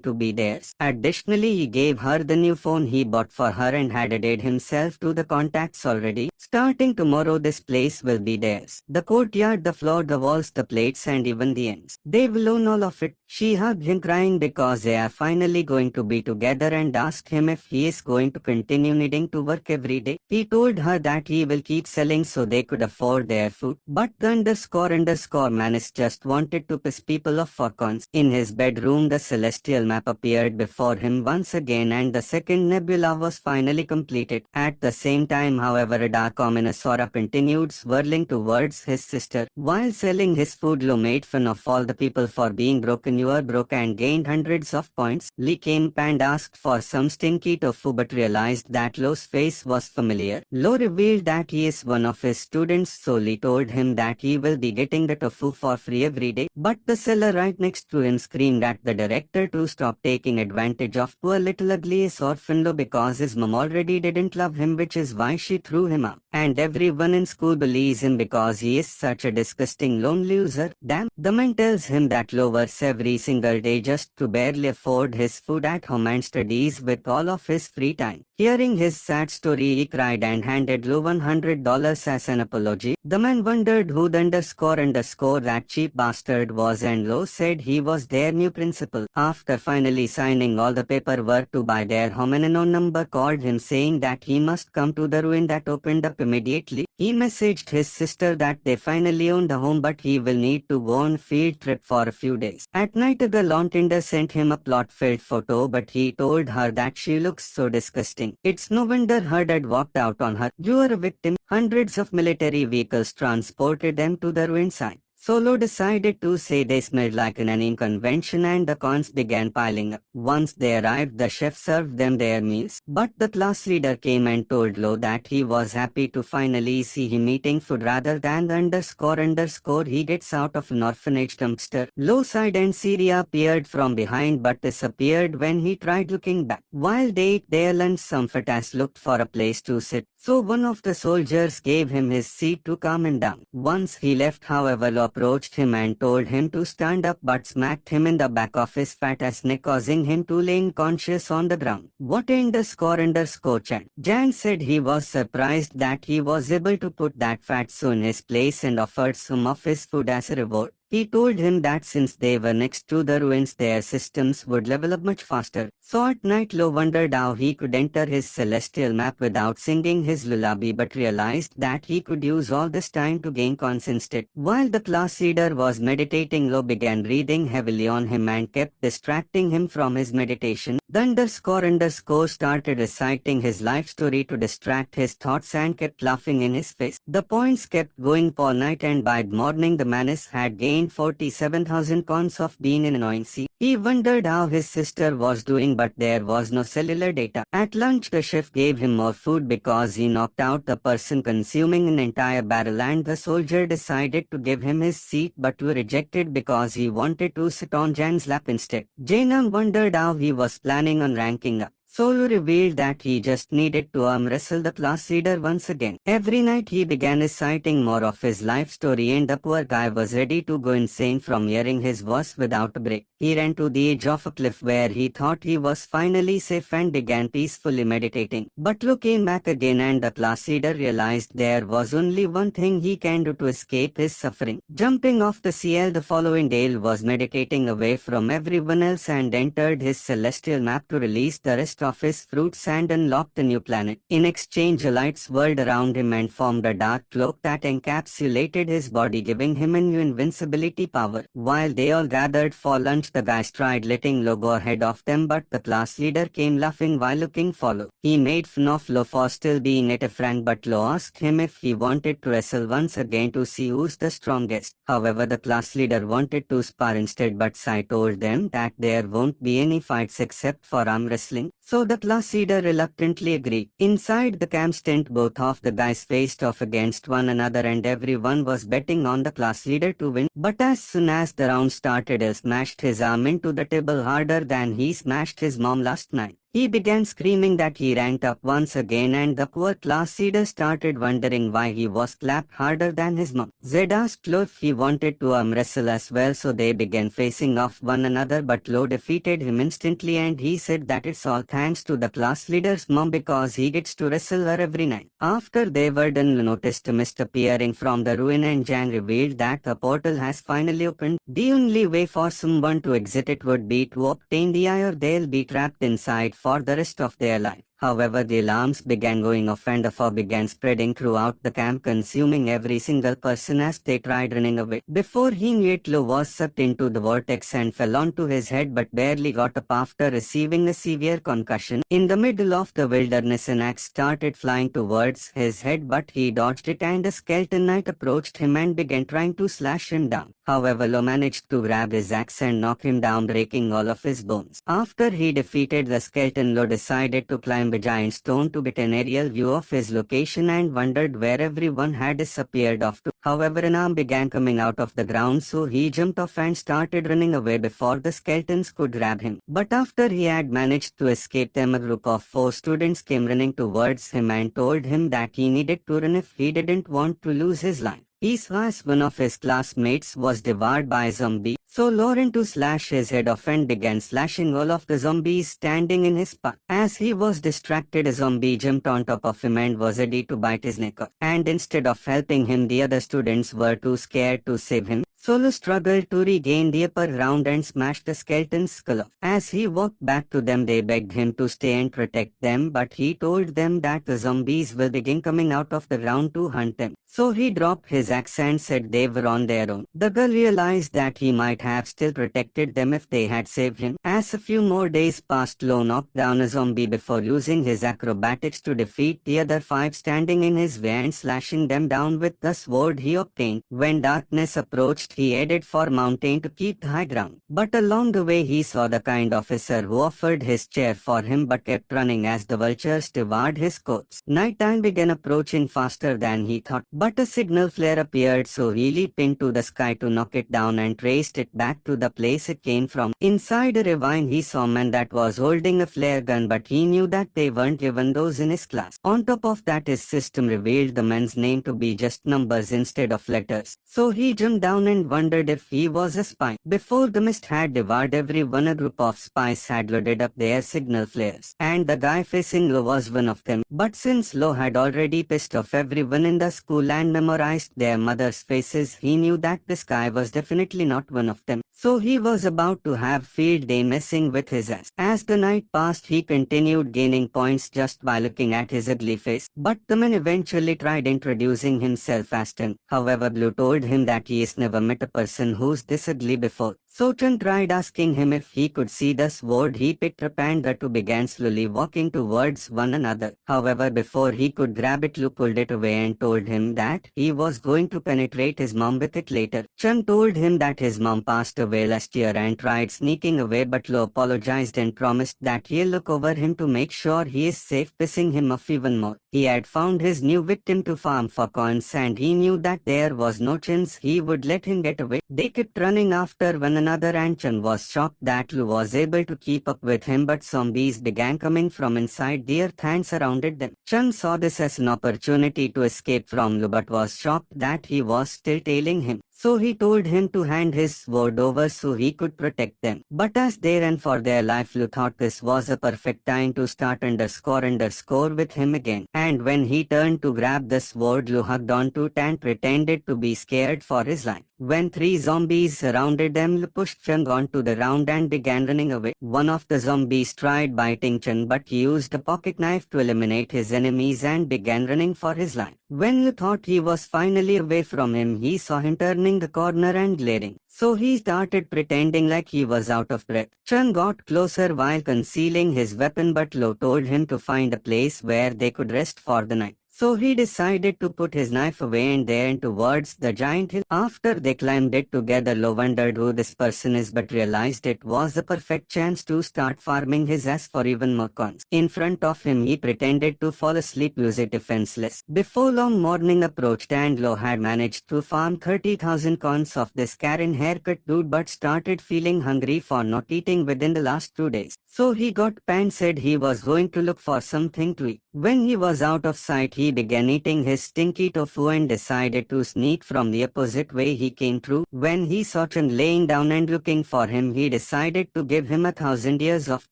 to be theirs. Additionally, he gave her the new phone he bought for her and had added himself to the contacts already. Starting tomorrow, this place will be theirs. The courtyard, the floor, the walls, the plates, and even the ends. They will own all of it. She hugged him, crying because they are finally going to be together, and asked him if he is going to continue needing to work every day. He told her that he will keep selling so they could afford their food. But the __menace just wanted to piss people off for cons. In his bedroom, the celestial map appeared before him once again, and the second nebula was finally completed. At the same time, however, a dark ominous aura continued swirling towards his sister. While selling his food, Lo made fun of all the people for being broken. You are broke, and gained hundreds of points. Lee came up and asked for some stinky tofu but realized that Lo's face was familiar. Lo revealed that he is one of his students, so Lee told him that he will be getting the tofu for free every day. But the seller right next to him screamed at the director to stop taking advantage of poor little ugly orphan Lo because his mom already didn't love him, which is why she threw him out. And everyone in school believes him because he is such a disgusting lone loser. Damn. The man tells him that Lo works every single day just to barely afford his food at home and studies with all of his free time. Hearing his sad story, he cried and handed Lo $100 as an apology. The man wondered who the __ that cheap bastard was, and Lo said he was their new principal. After finally signing all the paperwork to buy their home, an unknown number called him saying that he must come to the ruin that opened up immediately. He messaged his sister that they finally own the home, but he will need to go on a field trip for a few days. At night, a girl on Tinder sent him a plot-filled photo, but he told her that she looks so disgusting. It's no wonder her dad walked out on her. You are a victim. Hundreds of military vehicles transported them to the ruin site. Solo decided to say they smelled like an anime convention, and the cons began piling up. Once they arrived, the chef served them their meals. But the class leader came and told Lo that he was happy to finally see him eating food rather than the __ he gets out of an orphanage dumpster. Lo sighed and Syria appeared from behind but disappeared when he tried looking back. While they ate their lunch, some fat ass looked for a place to sit. So one of the soldiers gave him his seat to calm him down. Once he left, however, Lo approached him and told him to stand up but smacked him in the back of his fat ass neck, causing him to lay unconscious on the ground. What __ chat? Jan said he was surprised that he was able to put that fatso in his place and offered some of his food as a reward. He told him that since they were next to the ruins, their systems would level up much faster. So at night, Lo wondered how he could enter his celestial map without singing his lullaby, but realized that he could use all this time to gain cons instead. While the class leader was meditating, Lo began breathing heavily on him and kept distracting him from his meditation. The __ started reciting his life story to distract his thoughts and kept laughing in his face. The points kept going all night, and by morning the menace had gained 47,000 cons of being an annoying sea. He wondered how his sister was doing, but there was no cellular data. At lunch, the chef gave him more food because he knocked out the person consuming an entire barrel, and the soldier decided to give him his seat but was rejected because he wanted to sit on Jan's lap instead. Jaina wondered how he was planning on ranking up. Solo revealed that he just needed to arm wrestle the class leader once again. Every night he began reciting more of his life story, and the poor guy was ready to go insane from hearing his voice without a break. He ran to the edge of a cliff where he thought he was finally safe and began peacefully meditating. But Lo came back again, and the class leader realized there was only one thing he can do to escape his suffering. Jumping off the CL the following day, Lo was meditating away from everyone else and entered his celestial map to release the rest harvest of his fruits and unlocked a new planet. In exchange, a light swirled around him and formed a dark cloak that encapsulated his body, giving him a new invincibility power. While they all gathered for lunch, the guys tried letting Lo go ahead of them, but the class leader came laughing while looking for Lo. He made fun of Lo for still being at a friend, but Lo asked him if he wanted to wrestle once again to see who's the strongest. However, the class leader wanted to spar instead, but Sai told them that there won't be any fights except for arm wrestling. So the class leader reluctantly agreed. Inside the camp tent, both of the guys faced off against one another and everyone was betting on the class leader to win. But as soon as the round started, he smashed his arm into the table harder than he smashed his mom last night. He began screaming that he ranked up once again, and the poor class leader started wondering why he was clapped harder than his mom. Zed asked Lo if he wanted to arm wrestle as well, so they began facing off one another, but Lo defeated him instantly, and he said that it's all thanks to the class leader's mom because he gets to wrestle her every night. After they were done, Lo noticed a mist appearing from the ruin, and Jan revealed that the portal has finally opened. The only way for someone to exit it would be to obtain the eye, or they'll be trapped inside for the rest of their life. However, the alarms began going off and the fog began spreading throughout the camp, consuming every single person as they tried running away. Before he knew it, Lo was sucked into the vortex and fell onto his head, but barely got up after receiving a severe concussion. In the middle of the wilderness, an axe started flying towards his head, but he dodged it, and a skeleton knight approached him and began trying to slash him down. However, Lo managed to grab his axe and knock him down, breaking all of his bones. After he defeated the skeleton, Lo decided to climb a giant stone to get an aerial view of his location and wondered where everyone had disappeared off to. However, an arm began coming out of the ground, so he jumped off and started running away before the skeletons could grab him. But after he had managed to escape them, a group of 4 students came running towards him and told him that he needed to run if he didn't want to lose his life. He saw as one of his classmates was devoured by a zombie, so Lo ran to slash his head off and began slashing all of the zombies standing in his path. As he was distracted, a zombie jumped on top of him and was ready to bite his neck off. And instead of helping him, the other students were too scared to save him. So Lo struggled to regain the upper ground and smashed the skeleton's skull off. As he walked back to them, they begged him to stay and protect them, but he told them that the zombies will begin coming out of the ground to hunt them. So he dropped his axe and said they were on their own. The girl realized that he might have still protected them if they had saved him. As a few more days passed, Lo knocked down a zombie before using his acrobatics to defeat the other 5 standing in his way and slashing them down with the sword he obtained. When darkness approached, he headed for mountain to keep the high ground. But along the way, he saw the kind officer who offered his chair for him but kept running as the vultures devoured his corpse. Nighttime began approaching faster than he thought, but a signal flare appeared, so he leaped into the sky to knock it down and traced it back to the place it came from. Inside a ravine, he saw a man that was holding a flare gun, but he knew that they weren't given those in his class. On top of that, his system revealed the man's name to be just numbers instead of letters. So he jumped down and wondered if he was a spy. Before the mist had devoured everyone, a group of spies had loaded up their signal flares, and the guy facing Lo was one of them. But since Lo had already pissed off everyone in the school and memorized their mothers' faces, he knew that this guy was definitely not one of them. So he was about to have field day messing with his ass. As the night passed, he continued gaining points just by looking at his ugly face. But the man eventually tried introducing himself as Chen. However, Blue told him that he has never met a person who's this ugly before. So Chen tried asking him if he could see the sword he picked up, and the two began slowly walking towards one another. However, before he could grab it, Lu pulled it away and told him that he was going to penetrate his mom with it later. Chen told him that his mom passed away last year and tried sneaking away, but Lu apologized and promised that he'll look over him to make sure he is safe, pissing him off even more. He had found his new victim to farm for coins, and he knew that there was no chance he would let him get away. They kept running after one another, and Chen was shocked that Lu was able to keep up with him, but zombies began coming from inside the earth and surrounded them. Chen saw this as an opportunity to escape from Lu, but was shocked that he was still tailing him. So he told him to hand his sword over so he could protect them. But as they ran for their life, Lu thought this was a perfect time to start underscore with him again. And when he turned to grab the sword, Lu hugged onto it and pretended to be scared for his life. When 3 zombies surrounded them, pushed Chung onto the ground and began running away. One of the zombies tried biting Chung but used a pocket knife to eliminate his enemies and began running for his life. When you thought he was finally away from him, he saw him turning the corner and glaring. So he started pretending like he was out of breath. Chung got closer while concealing his weapon, but Lo told him to find a place where they could rest for the night. So he decided to put his knife away and then towards the giant hill. After they climbed it together, Lo wondered who this person is but realized it was the perfect chance to start farming his ass for even more coins. In front of him, he pretended to fall asleep, using defenseless. Before long, morning approached and Lo had managed to farm 30,000 coins of this Karen haircut dude but started feeling hungry for not eating within the last 2 days. So he got up and said he was going to look for something to eat. When he was out of sight, he began eating his stinky tofu and decided to sneak from the opposite way he came through. When he saw Chung laying down and looking for him, he decided to give him 1,000 years of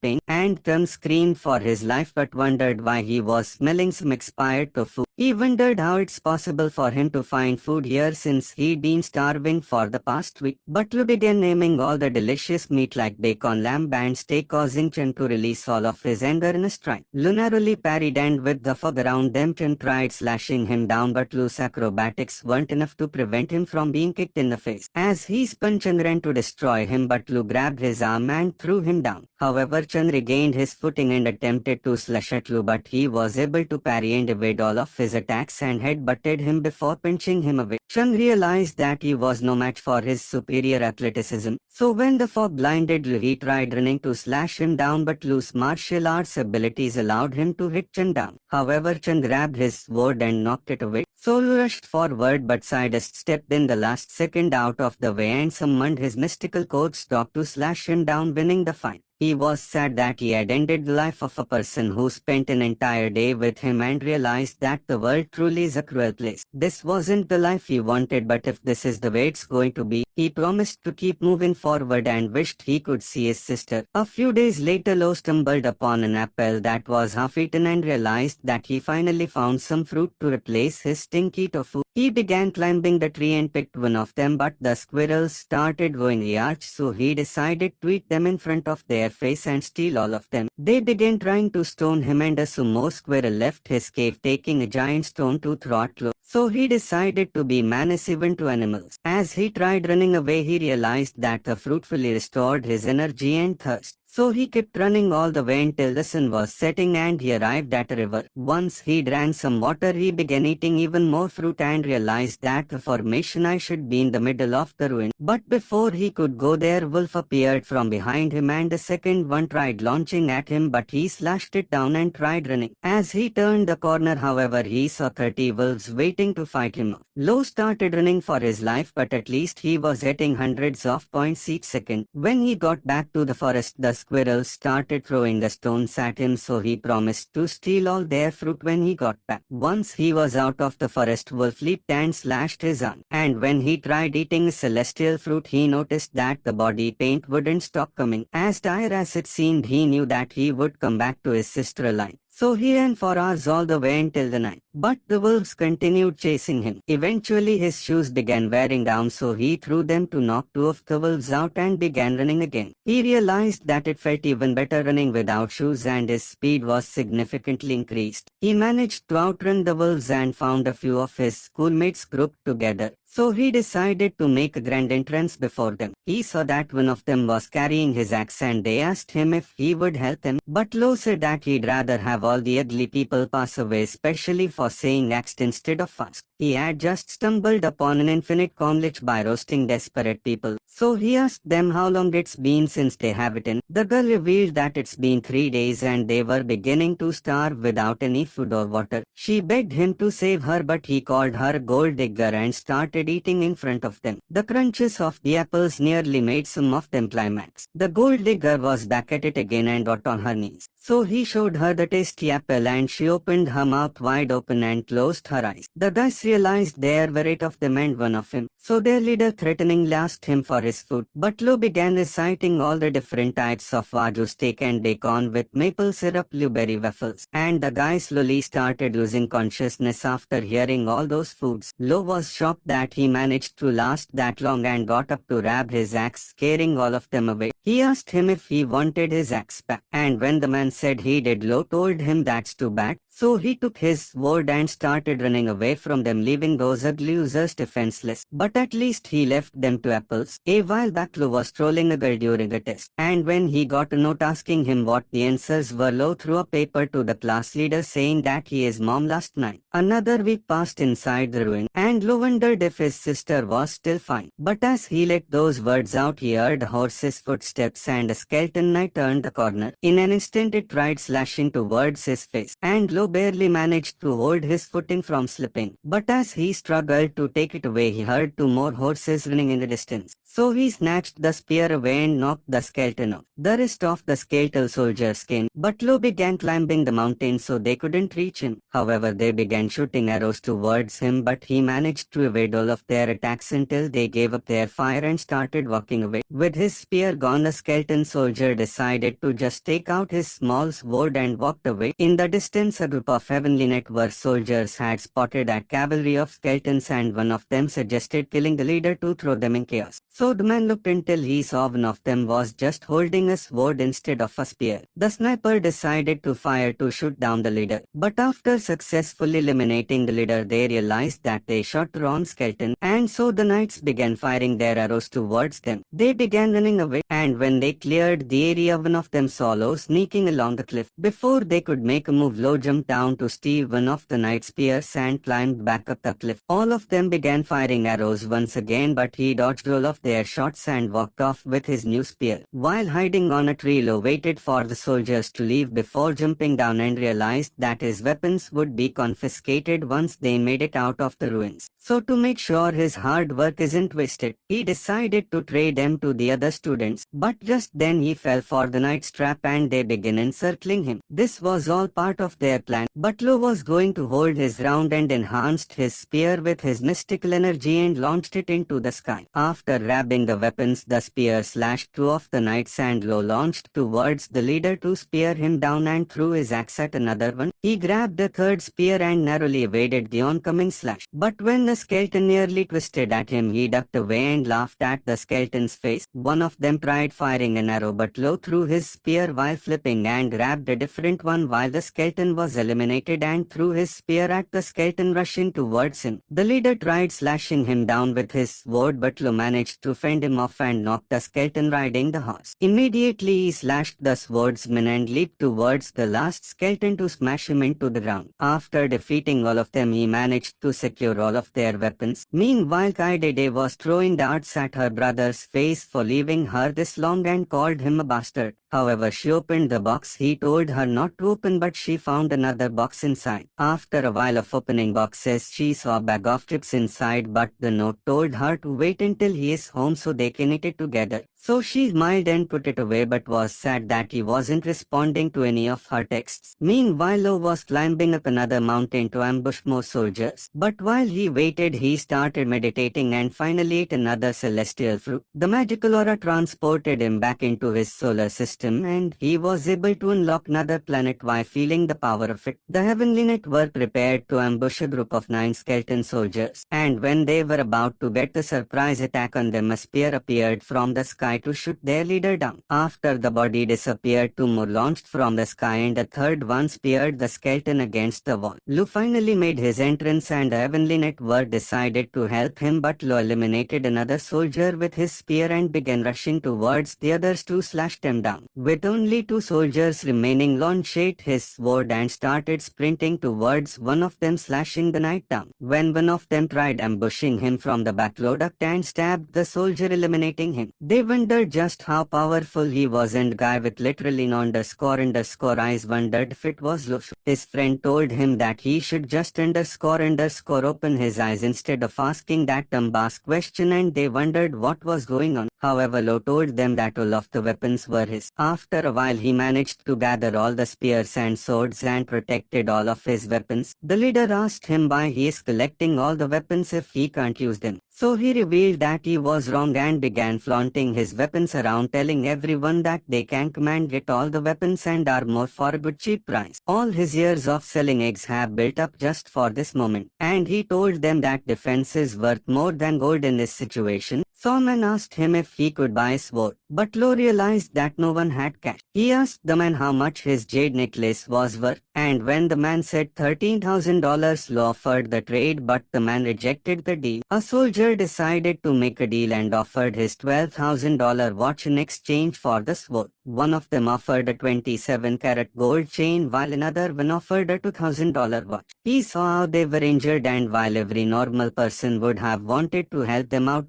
pain, and Chung screamed for his life but wondered why he was smelling some expired tofu. He wondered how it's possible for him to find food here since he'd been starving for the past week. But Lu began naming all the delicious meat like bacon, lamb and steak, causing Chung to release all of his anger in a strike. Lu narrowly parried, and with the fog around them, Chung tried slashing him down, but Lu's acrobatics weren't enough to prevent him from being kicked in the face. As he spun, Chung ran to destroy him, but Lu grabbed his arm and threw him down. However, Chung regained his footing and attempted to slash at Lu, but he was able to parry and evade all of his attacks and headbutted him before pinching him away. Chung realized that he was no match for his superior athleticism. So when the fog blinded Lu, he tried running to slash him down, but Lu's martial arts abilities allowed him to hit Chung down. However, Chung grabbed his sword and knocked it away. So Lu rushed forward, but Sidest stepped in the last second out of the way and summoned his mystical coach dog to slash him down, winning the fight. He was sad that he had ended the life of a person who spent an entire day with him and realized that the world truly is a cruel place. This wasn't the life he wanted, but if this is the way it's going to be, he promised to keep moving forward and wished he could see his sister. A few days later, Lo stumbled upon an apple that was half-eaten and realized that he finally found some fruit to replace his stinky tofu. He began climbing the tree and picked one of them, but the squirrels started going large, so he decided to eat them in front of their face and steal all of them. They began trying to stone him, and a sumo squirrel left his cave taking a giant stone to throw at Lo. So he decided to be menace even to animals. As he tried running away, he realized that the fruit fully restored his energy and thirst. So he kept running all the way until the sun was setting and he arrived at a river. Once he drank some water, he began eating even more fruit and realized that the formation I should be in the middle of the ruin. But before he could go there, Wolf appeared from behind him and the second one tried launching at him, but he slashed it down and tried running. As he turned the corner, however, he saw 30 wolves waiting to fight him off. Lo started running for his life, but at least he was getting hundreds of points each second. When he got back to the forest, the squirrels started throwing the stones at him, so he promised to steal all their fruit when he got back. Once he was out of the forest, Wolf leaped and slashed his arm. And when he tried eating celestial fruit, he noticed that the body paint wouldn't stop coming. As tired as it seemed, he knew that he would come back to his sister alive. So he ran for hours all the way until the night. But the wolves continued chasing him. Eventually his shoes began wearing down, so he threw them to knock 2 of the wolves out and began running again. He realized that it felt even better running without shoes and his speed was significantly increased. He managed to outrun the wolves and found a few of his schoolmates grouped together. So he decided to make a grand entrance before them. He saw that one of them was carrying his axe and they asked him if he would help them. But Lo said that he'd rather have all the ugly people pass away, especially for saying axed instead of fast. He had just stumbled upon an infinite college by roasting desperate people. So he asked them how long it's been since they have eaten. The girl revealed that it's been 3 days and they were beginning to starve without any food or water. She begged him to save her, but he called her a gold digger and started eating in front of them. The crunches of the apples nearly made some of them climax. The gold digger was back at it again and got on her knees. So he showed her the tasty apple and she opened her mouth wide open and closed her eyes. The guys realized there were 8 of them and 1 of him. so their leader threateningly asked him for his food. But Lo began reciting all the different types of wagyu steak and bacon with maple syrup blueberry waffles. And the guy slowly started losing consciousness after hearing all those foods. Lo was shocked that he managed to last that long and got up to grab his axe, scaring all of them away. He asked him if he wanted his axe back, and when the man said he did, Lo told him that's too bad. So he took his sword and started running away from them, leaving those ugly losers defenseless. But at least he left them to apples. A while back, Lo was trolling a girl during a test, and when he got a note asking him what the answers were, Lo threw a paper to the class leader saying that he is mom last night. Another week passed inside the ruin, and Lo wondered if his sister was still fine. But as he let those words out, he heard a horse's footsteps and a skeleton knight turned the corner. In an instant, it tried slashing towards his face, and Lo barely managed to hold his footing from slipping. But as he struggled to take it away, he heard two more horses running in the distance. So he snatched the spear away and knocked the skeleton off. The rest of the skeletal soldiers came, but Lo began climbing the mountain so they couldn't reach him. However, they began shooting arrows towards him, but he managed to evade all of their attacks until they gave up their fire and started walking away. With his spear gone, the skeleton soldier decided to just take out his small sword and walked away. In the distance, a group of Heavenly Network soldiers had spotted a cavalry of skeletons, and one of them suggested killing the leader to throw them in chaos. So the man looked until he saw one of them was just holding a sword instead of a spear. The sniper decided to fire to shoot down the leader, but after successfully eliminating the leader, they realized that they shot the wrong skeleton, and so the knights began firing their arrows towards them. They began running away, and when they cleared the area, one of them saw Lo sneaking along the cliff. Before they could make a move, Lo jumped down to steal one of the knight's spears and climbed back up the cliff. All of them began firing arrows once again, but he dodged all of their shots and walked off with his new spear. While hiding on a tree, Lo waited for the soldiers to leave before jumping down and realized that his weapons would be confiscated once they made it out of the ruins. So to make sure his hard work isn't wasted, he decided to trade them to the other students. But just then he fell for the knight's trap and they began encircling him. This was all part of their plan, but Lo was going to hold his ground and enhanced his spear with his mystical energy and launched it into the sky. After grabbing the weapons, the spear slashed two of the knights and Lo launched towards the leader to spear him down and threw his axe at another one. He grabbed the third spear and narrowly evaded the oncoming slash. But when the skeleton nearly twisted at him, he ducked away and laughed at the skeleton's face. One of them tried firing an arrow, but Lo threw his spear while flipping and grabbed a different one while the skeleton was eliminated and threw his spear at the skeleton rushing towards him. The leader tried slashing him down with his sword, but Lo managed to fend him off and knocked the skeleton riding the horse. Immediately he slashed the swordsman and leaped towards the last skeleton to smash him into the ground. After defeating all of them, he managed to secure all of their weapons. Meanwhile, Kaidede was throwing darts at her brother's face for leaving her this long and called him a bastard. However, she opened the box he told her not to open, but she found another box inside. After a while of opening boxes, she saw a bag of chips inside, but the note told her to wait until he is home so they can eat it together. So she smiled and put it away, but was sad that he wasn't responding to any of her texts. Meanwhile, Lo was climbing up another mountain to ambush more soldiers. But while he waited, he started meditating and finally ate another celestial fruit. The magical aura transported him back into his solar system, and he was able to unlock another planet while feeling the power of it. The Heavenly Network prepared to ambush a group of 9 skeleton soldiers, and when they were about to get a surprise attack on them, a spear appeared from the sky to shoot their leader down. After the body disappeared, 2 more launched from the sky and a third one speared the skeleton against the wall. Lo finally made his entrance and the Heavenly Network decided to help him, but Lo eliminated another soldier with his spear and began rushing towards the others to slash them down. With only 2 soldiers remaining, Lon shaped his sword and started sprinting towards one of them, slashing the knight down. When one of them tried ambushing him from the back, Lo ducked and stabbed the soldier, eliminating him. They wondered just how powerful he was, and guy with literally underscore eyes wondered if it was Lo. His friend told him that he should just underscore open his eyes instead of asking that dumbass question, and they wondered what was going on. However, Lo told them that all of the weapons were his. After a while, he managed to gather all the spears and swords and protected all of his weapons. The leader asked him why he is collecting all the weapons if he can't use them. So he revealed that he was wrong and began flaunting his weapons around, telling everyone that they can come and get all the weapons and armor for a good cheap price. All his years of selling eggs have built up just for this moment, and he told them that defense is worth more than gold in this situation. So man asked him if he could buy a sword, but Lo realized that no one had cash. He asked the man how much his jade necklace was worth, and when the man said $13,000, Lo offered the trade, but the man rejected the deal. A soldier decided to make a deal and offered his $12,000 watch in exchange for the sword. One of them offered a 27-carat gold chain while another one offered a $2,000 watch. He saw how they were injured, and while every normal person would have wanted to help them out,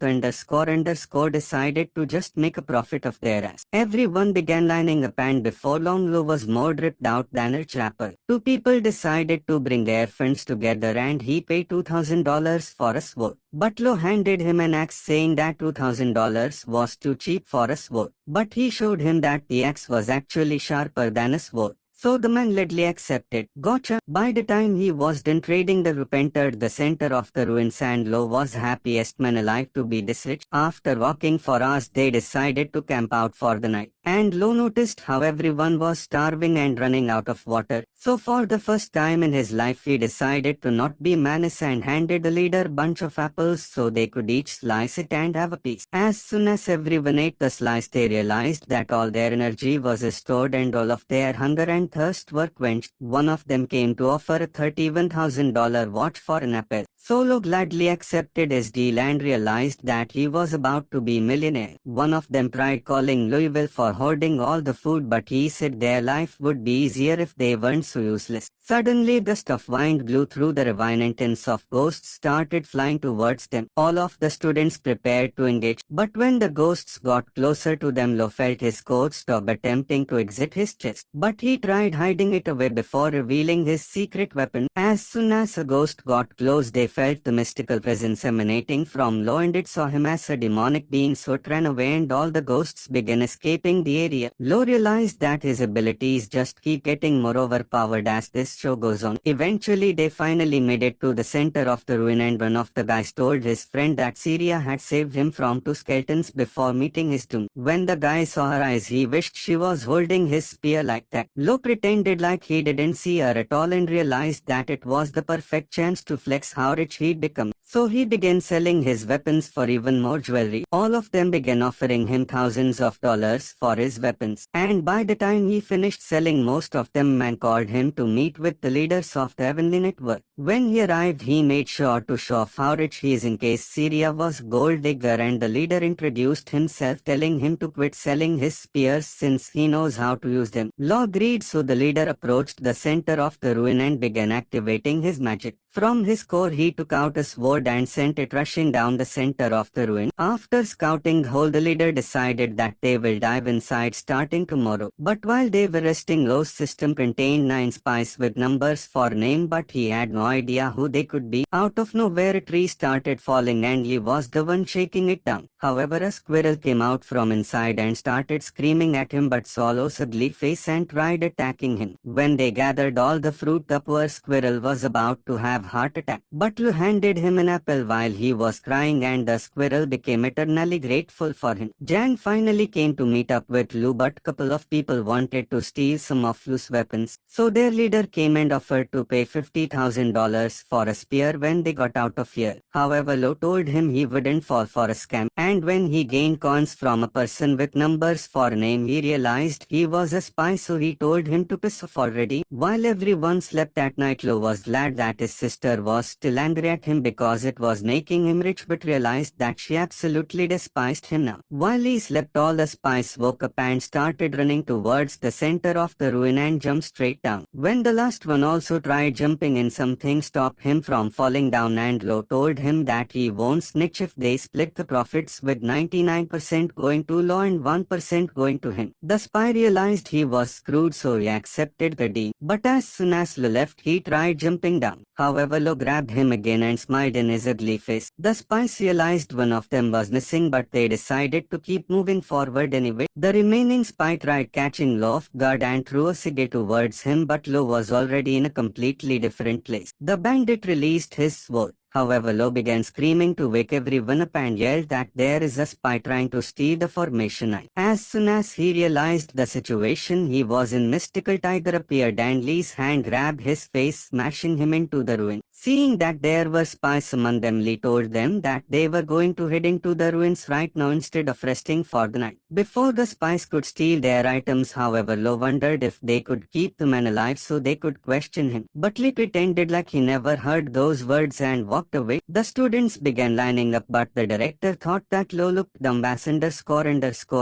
underscore decided to just make a profit of their ass. Everyone began lining up, and before long Lo was more dripped out than a chapel. Two people decided to bring their friends together, and he paid $2,000 for a sword. But Lo handed him an axe, saying that $2,000 was too cheap for a sword. But he showed him that the axe was actually sharper than a sword. So the man gladly accepted. Gotcha. By the time he was done trading, the group entered the center of the ruins, and Lo was happiest man alive to be this rich. After walking for hours, they decided to camp out for the night. And Lo noticed how everyone was starving and running out of water. So for the first time in his life, he decided to not be menace and handed the leader a bunch of apples so they could each slice it and have a piece. As soon as everyone ate the slice, they realized that all their energy was stored and all of their hunger and thirst were quenched. One of them came to offer a $31,000 watch for an apple. So Lo gladly accepted his deal and realized that he was about to be millionaire. One of them tried calling Louisville for hoarding all the food, but he said their life would be easier if they weren't so useless. Suddenly, a gust of wind blew through the ravine and tens of ghosts started flying towards them. All of the students prepared to engage, but when the ghosts got closer to them, Lo felt his coat stop attempting to exit his chest. But he tried hiding it away before revealing his secret weapon. As soon as a ghost got close, they felt the mystical presence emanating from Lo, and it saw him as a demonic being, so it ran away and all the ghosts began escaping the area. Lo realized that his abilities just keep getting more overpowered as this show goes on. Eventually they finally made it to the center of the ruin, and one of the guys told his friend that Syria had saved him from two skeletons before meeting his doom. When the guy saw her eyes, he wished she was holding his spear like that. Lo pretended like he didn't see her at all and realized that it was the perfect chance to flex how rich he'd become. So he began selling his weapons for even more jewelry. All of them began offering him thousands of dollars for his weapons. And by the time he finished selling most of them, man called him to meet with the leaders of the Heavenly Network. When he arrived, he made sure to show off how rich he is in case Syria was gold digger, and the leader introduced himself, telling him to quit selling his spears since he knows how to use them. Lo agreed, so the leader approached the center of the ruin and began activating his magic. From his core, he took out a sword and sent it rushing down the center of the ruin. After scouting the hole, the leader decided that they will dive inside starting tomorrow. But while they were resting, Lo's system contained 9 spies with numbers for name, but he had no idea who they could be. Out of nowhere, a tree started falling and he was the one shaking it down. However, a squirrel came out from inside and started screaming at him, but saw Lo's ugly face and tried attacking him. When they gathered all the fruit, the poor squirrel was about to have heart attack. But Lu handed him an apple while he was crying, and the squirrel became eternally grateful for him. Jang finally came to meet up with Lu, but couple of people wanted to steal some of Lu's weapons. So their leader came and offered to pay $50,000 for a spear when they got out of here. However, Lu told him he wouldn't fall for a scam, and when he gained coins from a person with numbers for name, he realized he was a spy, so he told him to piss off already. While everyone slept at night, Lu was glad that his sister was still angry at him because it was making him rich, but realized that she absolutely despised him now. While he slept, all the spies woke up and started running towards the center of the ruin and jumped straight down. When the last one also tried jumping in, something stopped him from falling down, and Lo told him that he won't snitch if they split the profits, with 99% going to Lo and 1% going to him. The spy realized he was screwed, so he accepted the deal. But as soon as Lo left, he tried jumping down. However, Lo grabbed him again and smiled in his ugly face. The spies realized one of them was missing, but they decided to keep moving forward anyway. The remaining spy tried catching Lo off guard and threw a cigarette towards him, but Lo was already in a completely different place. The bandit released his sword. However, Lo began screaming to wake everyone up and yelled that there is a spy trying to steal the formation eye. As soon as he realized the situation he was in, mystical tiger appeared and Lee's hand grabbed his face, smashing him into the ruin. Seeing that there were spies among them, Lee told them that they were going to head into the ruins right now instead of resting for the night. Before the spies could steal their items, however, Lo wondered if they could keep the man alive so they could question him. But Lee pretended like he never heard those words and walked away. The students began lining up, but the director thought that Lo looked dumb as underscore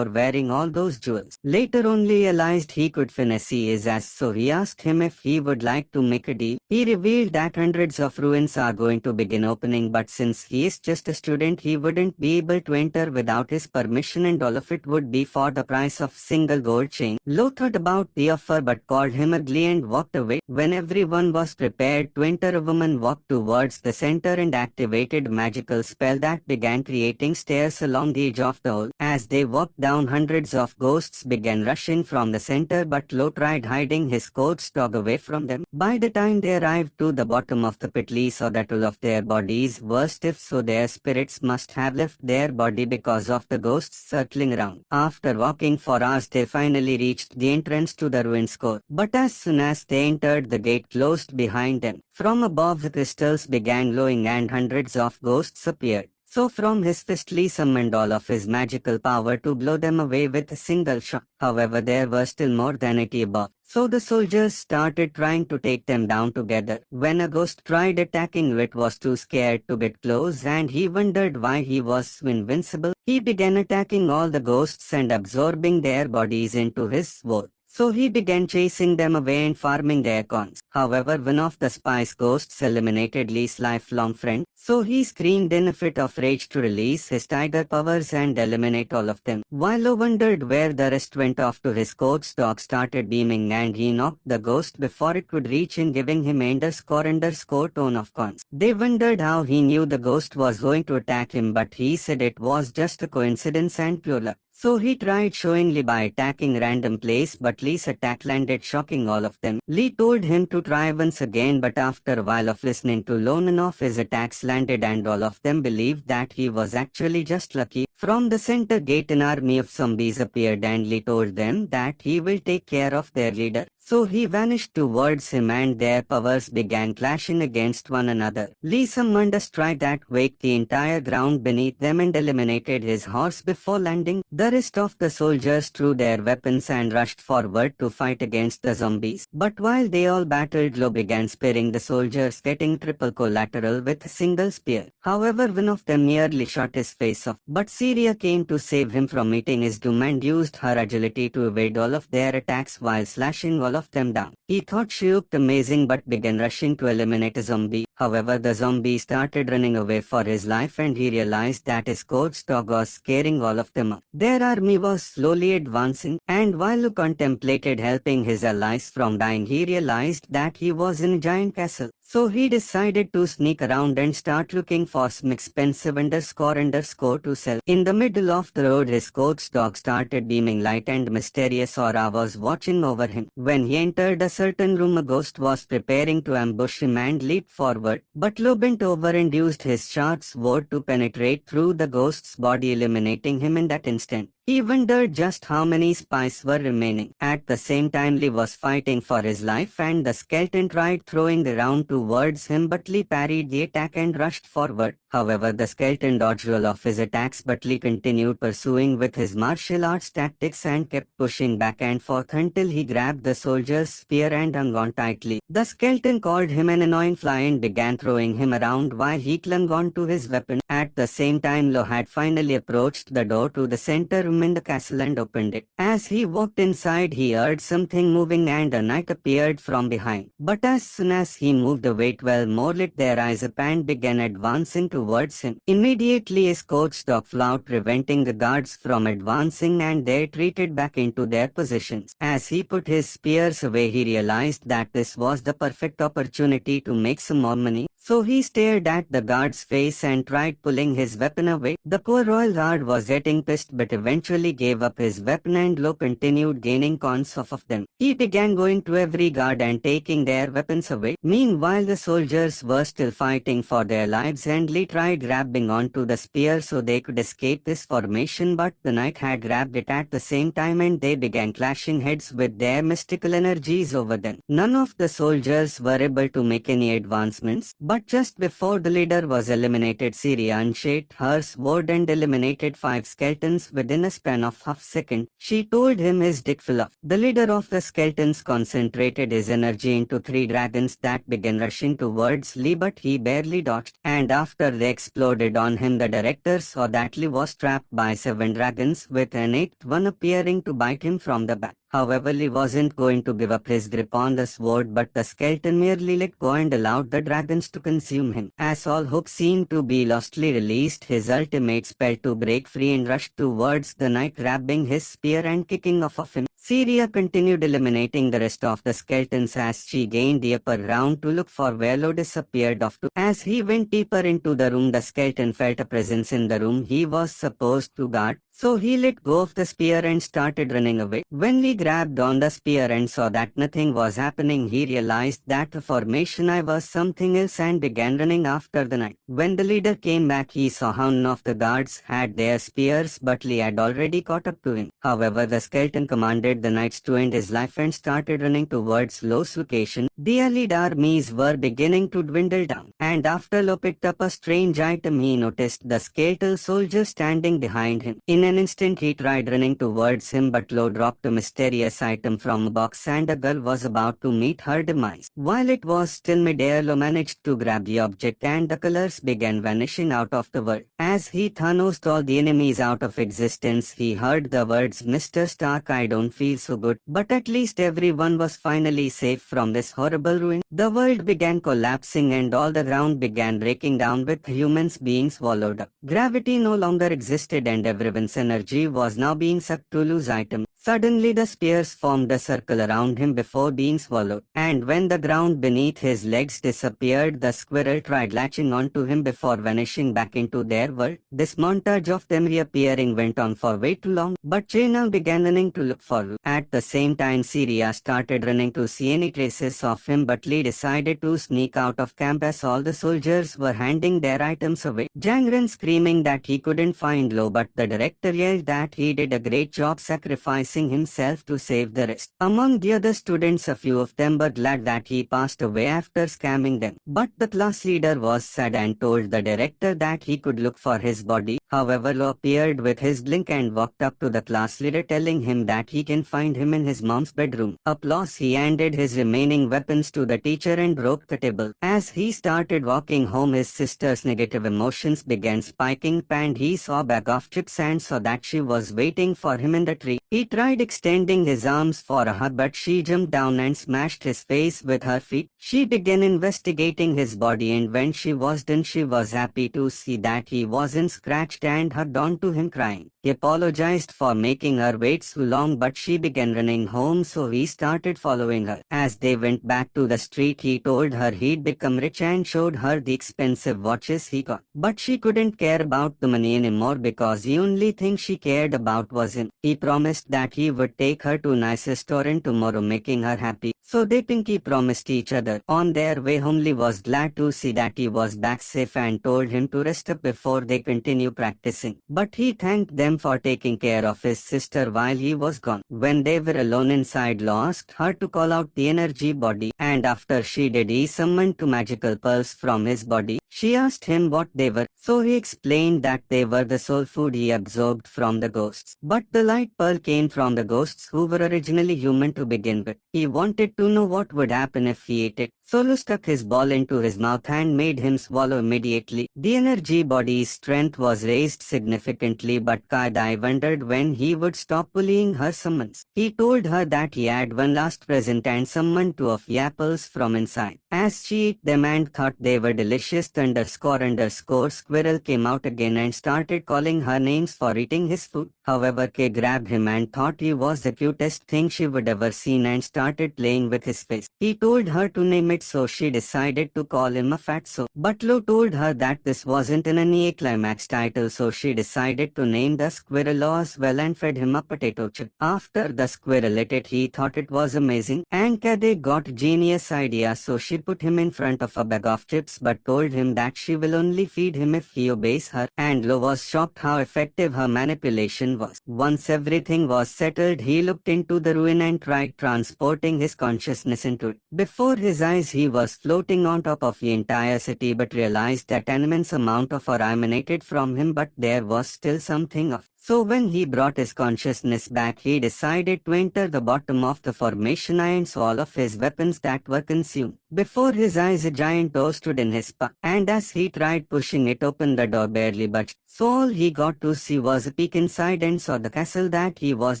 wearing all those jewels. Later only realized he could finesse his ass, so he asked him if he would like to make a deal. He revealed that hundreds of ruins are going to begin opening, but since he is just a student he wouldn't be able to enter without his permission, and all of it would be for the price of single gold chain. Lo thought about the offer but called him ugly and walked away. When everyone was prepared to enter, a woman walked towards the center and activated a magical spell that began creating stairs along the edge of the hole. As they walked down, hundreds of ghosts began rushing from the center, but Lo tried hiding his coat's dog away from them. By the time they arrived to the bottom of the pit, Lee saw that all of their bodies were stiff, so their spirits must have left their body because of the ghosts circling around. After walking for hours, they finally reached the entrance to the ruins core. But as soon as they entered, the gate closed behind them. From above, the crystals began glowing and hundreds of ghosts appeared. So from his fist, Lee summoned all of his magical power to blow them away with a single shot. However, there were still more than 80 above. So the soldiers started trying to take them down together. When a ghost tried attacking, it was too scared to get close and he wondered why he was so invincible. He began attacking all the ghosts and absorbing their bodies into his sword. So he began chasing them away and farming their coins. However, one of the spies' ghosts eliminated Lee's lifelong friend, so he screamed in a fit of rage to release his tiger powers and eliminate all of them. While Lo wondered where the rest went, off to his coat's dog started beaming and he knocked the ghost before it could reach in, giving him underscore ton of coins. They wondered how he knew the ghost was going to attack him, but he said it was just a coincidence and pure luck. So he tried showing Lee by attacking random place, but Lee's attack landed, shocking all of them. Lee told him to try once again, but after a while of listening to Lo, none of his attacks landed and all of them believed that he was actually just lucky. From the center gate, an army of zombies appeared and Lee told them that he will take care of their leader. So he vanished towards him and their powers began clashing against one another. Lee summoned a strike that waked the entire ground beneath them and eliminated his horse before landing. The rest of the soldiers threw their weapons and rushed forward to fight against the zombies. But while they all battled, Lo began sparing the soldiers, getting triple collateral with a single spear. However, one of them nearly shot his face off, but Syria came to save him from meeting his doom and used her agility to evade all of their attacks while slashing all of them down. He thought she looked amazing but began rushing to eliminate a zombie. However, the zombie started running away for his life and he realized that his coat's dog was scaring all of them up. Their army was slowly advancing, and while Lu contemplated helping his allies from dying, he realized that he was in a giant castle. So he decided to sneak around and start looking for some expensive underscore to sell. In the middle of the road, his coat's dog started beaming light and mysterious aura was watching over him. When he entered a certain room, a ghost was preparing to ambush him and leap forward, but Lo bent over and used his sharp sword to penetrate through the ghost's body, eliminating him in that instant. He wondered just how many spies were remaining. At the same time, Lee was fighting for his life and the skeleton tried throwing the round towards him, but Lee parried the attack and rushed forward. However, the skeleton dodged all of his attacks, but Lee continued pursuing with his martial arts tactics and kept pushing back and forth until he grabbed the soldier's spear and hung on tightly. The skeleton called him an annoying fly and began throwing him around while he clung on to his weapon. At the same time, Lo had finally approached the door to the center room room in the castle and opened it. As he walked inside, he heard something moving and a knight appeared from behind. But as soon as he moved away, 12 more lit their eyes up and began advancing towards him. Immediately his coach dog flew out, preventing the guards from advancing, and they retreated back into their positions. As he put his spears away, he realized that this was the perfect opportunity to make some more money. So he stared at the guard's face and tried pulling his weapon away. The poor royal guard was getting pissed but eventually gave up his weapon, and Lo continued gaining cons off of them. He began going to every guard and taking their weapons away. Meanwhile, the soldiers were still fighting for their lives, and Lee tried grabbing onto the spear so they could escape this formation, but the knight had grabbed it at the same time and they began clashing heads with their mystical energies over them. None of the soldiers were able to make any advancements, but just before the leader was eliminated, Syria unsheathed her sword and eliminated 5 skeletons within a span of half second. She told him his dick full of. The leader of the skeletons concentrated his energy into 3 dragons that began rushing towards Lee, but he barely dodged, and after they exploded on him, the director saw that Lee was trapped by 7 dragons, with an 8th one appearing to bite him from the back. However, Lee wasn't going to give up his grip on the sword, but the skeleton merely let go and allowed the dragons to consume him. As all hope seemed to be lost, Lee released his ultimate spell to break free and rushed towards the knight, grabbing his spear and kicking off of him. Syria continued eliminating the rest of the skeletons as she gained the upper ground to look for where Lo disappeared off to. As he went deeper into the room, the skeleton felt a presence in the room he was supposed to guard. So he let go of the spear and started running away. When Lee grabbed on the spear and saw that nothing was happening, he realized that the formation I was something else and began running after the knight. When the leader came back, he saw how none of the guards had their spears, but Lee had already caught up to him. However, the skeleton commanded the knights to end his life and started running towards Lo's location. The allied armies were beginning to dwindle down, and after Lo picked up a strange item, he noticed the skeletal soldier standing behind him. In an instant, he tried running towards him, but Lo dropped a mysterious item from a box and a girl was about to meet her demise. While it was still mid-air, Lo managed to grab the object and the colors began vanishing out of the world. As he Thanosed all the enemies out of existence, he heard the words, "Mr. Stark, I don't feel so good." But at least everyone was finally safe from this horrible ruin. The world began collapsing and all the ground began breaking down, with humans being swallowed up. Gravity no longer existed and everyone's energy was now being sucked to lose item. Suddenly the spears formed a circle around him before being swallowed, and when the ground beneath his legs disappeared, the squirrel tried latching onto him before vanishing back into their world. This montage of them reappearing went on for way too long, but Jaina began running to look for Lu. At the same time, Syria started running to see any traces of him, but Lee decided to sneak out of camp as all the soldiers were handing their items away. Jang ran screaming that he couldn't find Lo, but the director yelled that he did a great job sacrificing himself to save the rest. Among the other students, a few of them were glad that he passed away after scamming them. But the class leader was sad and told the director that he could look for his body. However, Lo appeared with his blink and walked up to the class leader, telling him that he can find him in his mom's bedroom. Applause. He handed his remaining weapons to the teacher and broke the table. As he started walking home, his sister's negative emotions began spiking, and he saw a bag of chips and saw that she was waiting for him in the tree. He tried extending his arms for a hug, but she jumped down and smashed his face with her feet. She began investigating his body, and when she was done, she was happy to see that he wasn't scratched and hugged onto him crying. He apologized for making her wait so long, but she began running home, so he started following her. As they went back to the street, he told her he'd become rich and showed her the expensive watches he got. But she couldn't care about the money anymore because the only thing she cared about was him. He promised that he would take her to a nice restaurant tomorrow, making her happy. So they pinky promised each other. On their way home, Lee was glad to see that he was back safe and told him to rest up before they continue practicing. But he thanked them for taking care of his sister while he was gone. When they were alone inside, Lo asked her to call out the energy body, and after she did, he summoned 2 magical pearls from his body. She asked him what they were, so he explained that they were the soul food he absorbed from the ghosts. But the light pearl came from the ghosts who were originally human to begin with. He wanted to know what would happen if he ate it, Solo stuck his ball into his mouth and made him swallow immediately. The energy body's strength was raised significantly, but Kaidai wondered when he would stop bullying her summons. He told her that he had one last present and summoned two of the apples from inside. As she ate them and thought they were delicious, squirrel came out again and started calling her names for eating his food. However, Kay grabbed him and thought he was the cutest thing she would ever seen and started playing with his face. He told her to name it, so she decided to call him a fatso. But Lo told her that this wasn't an anticlimax title, so she decided to name the squirrel Lo as well and fed him a potato chip. After the squirrel ate it, he thought it was amazing, and Kay got genius idea, so she put him in front of a bag of chips but told him that she will only feed him if he obeys her, and Lo was shocked how effective her manipulation was. Once everything was settled, he looked into the ruin and tried transporting his consciousness into it. Before his eyes, he was floating on top of the entire city, but realized that an immense amount of aura emanated from him, but there was still something off. So when he brought his consciousness back, he decided to enter the bottom of the formation and saw all of his weapons that were consumed. Before his eyes, a giant door stood in his path, and as he tried pushing it open, the door barely budged. So all he got to see was a peek inside and saw the castle that he was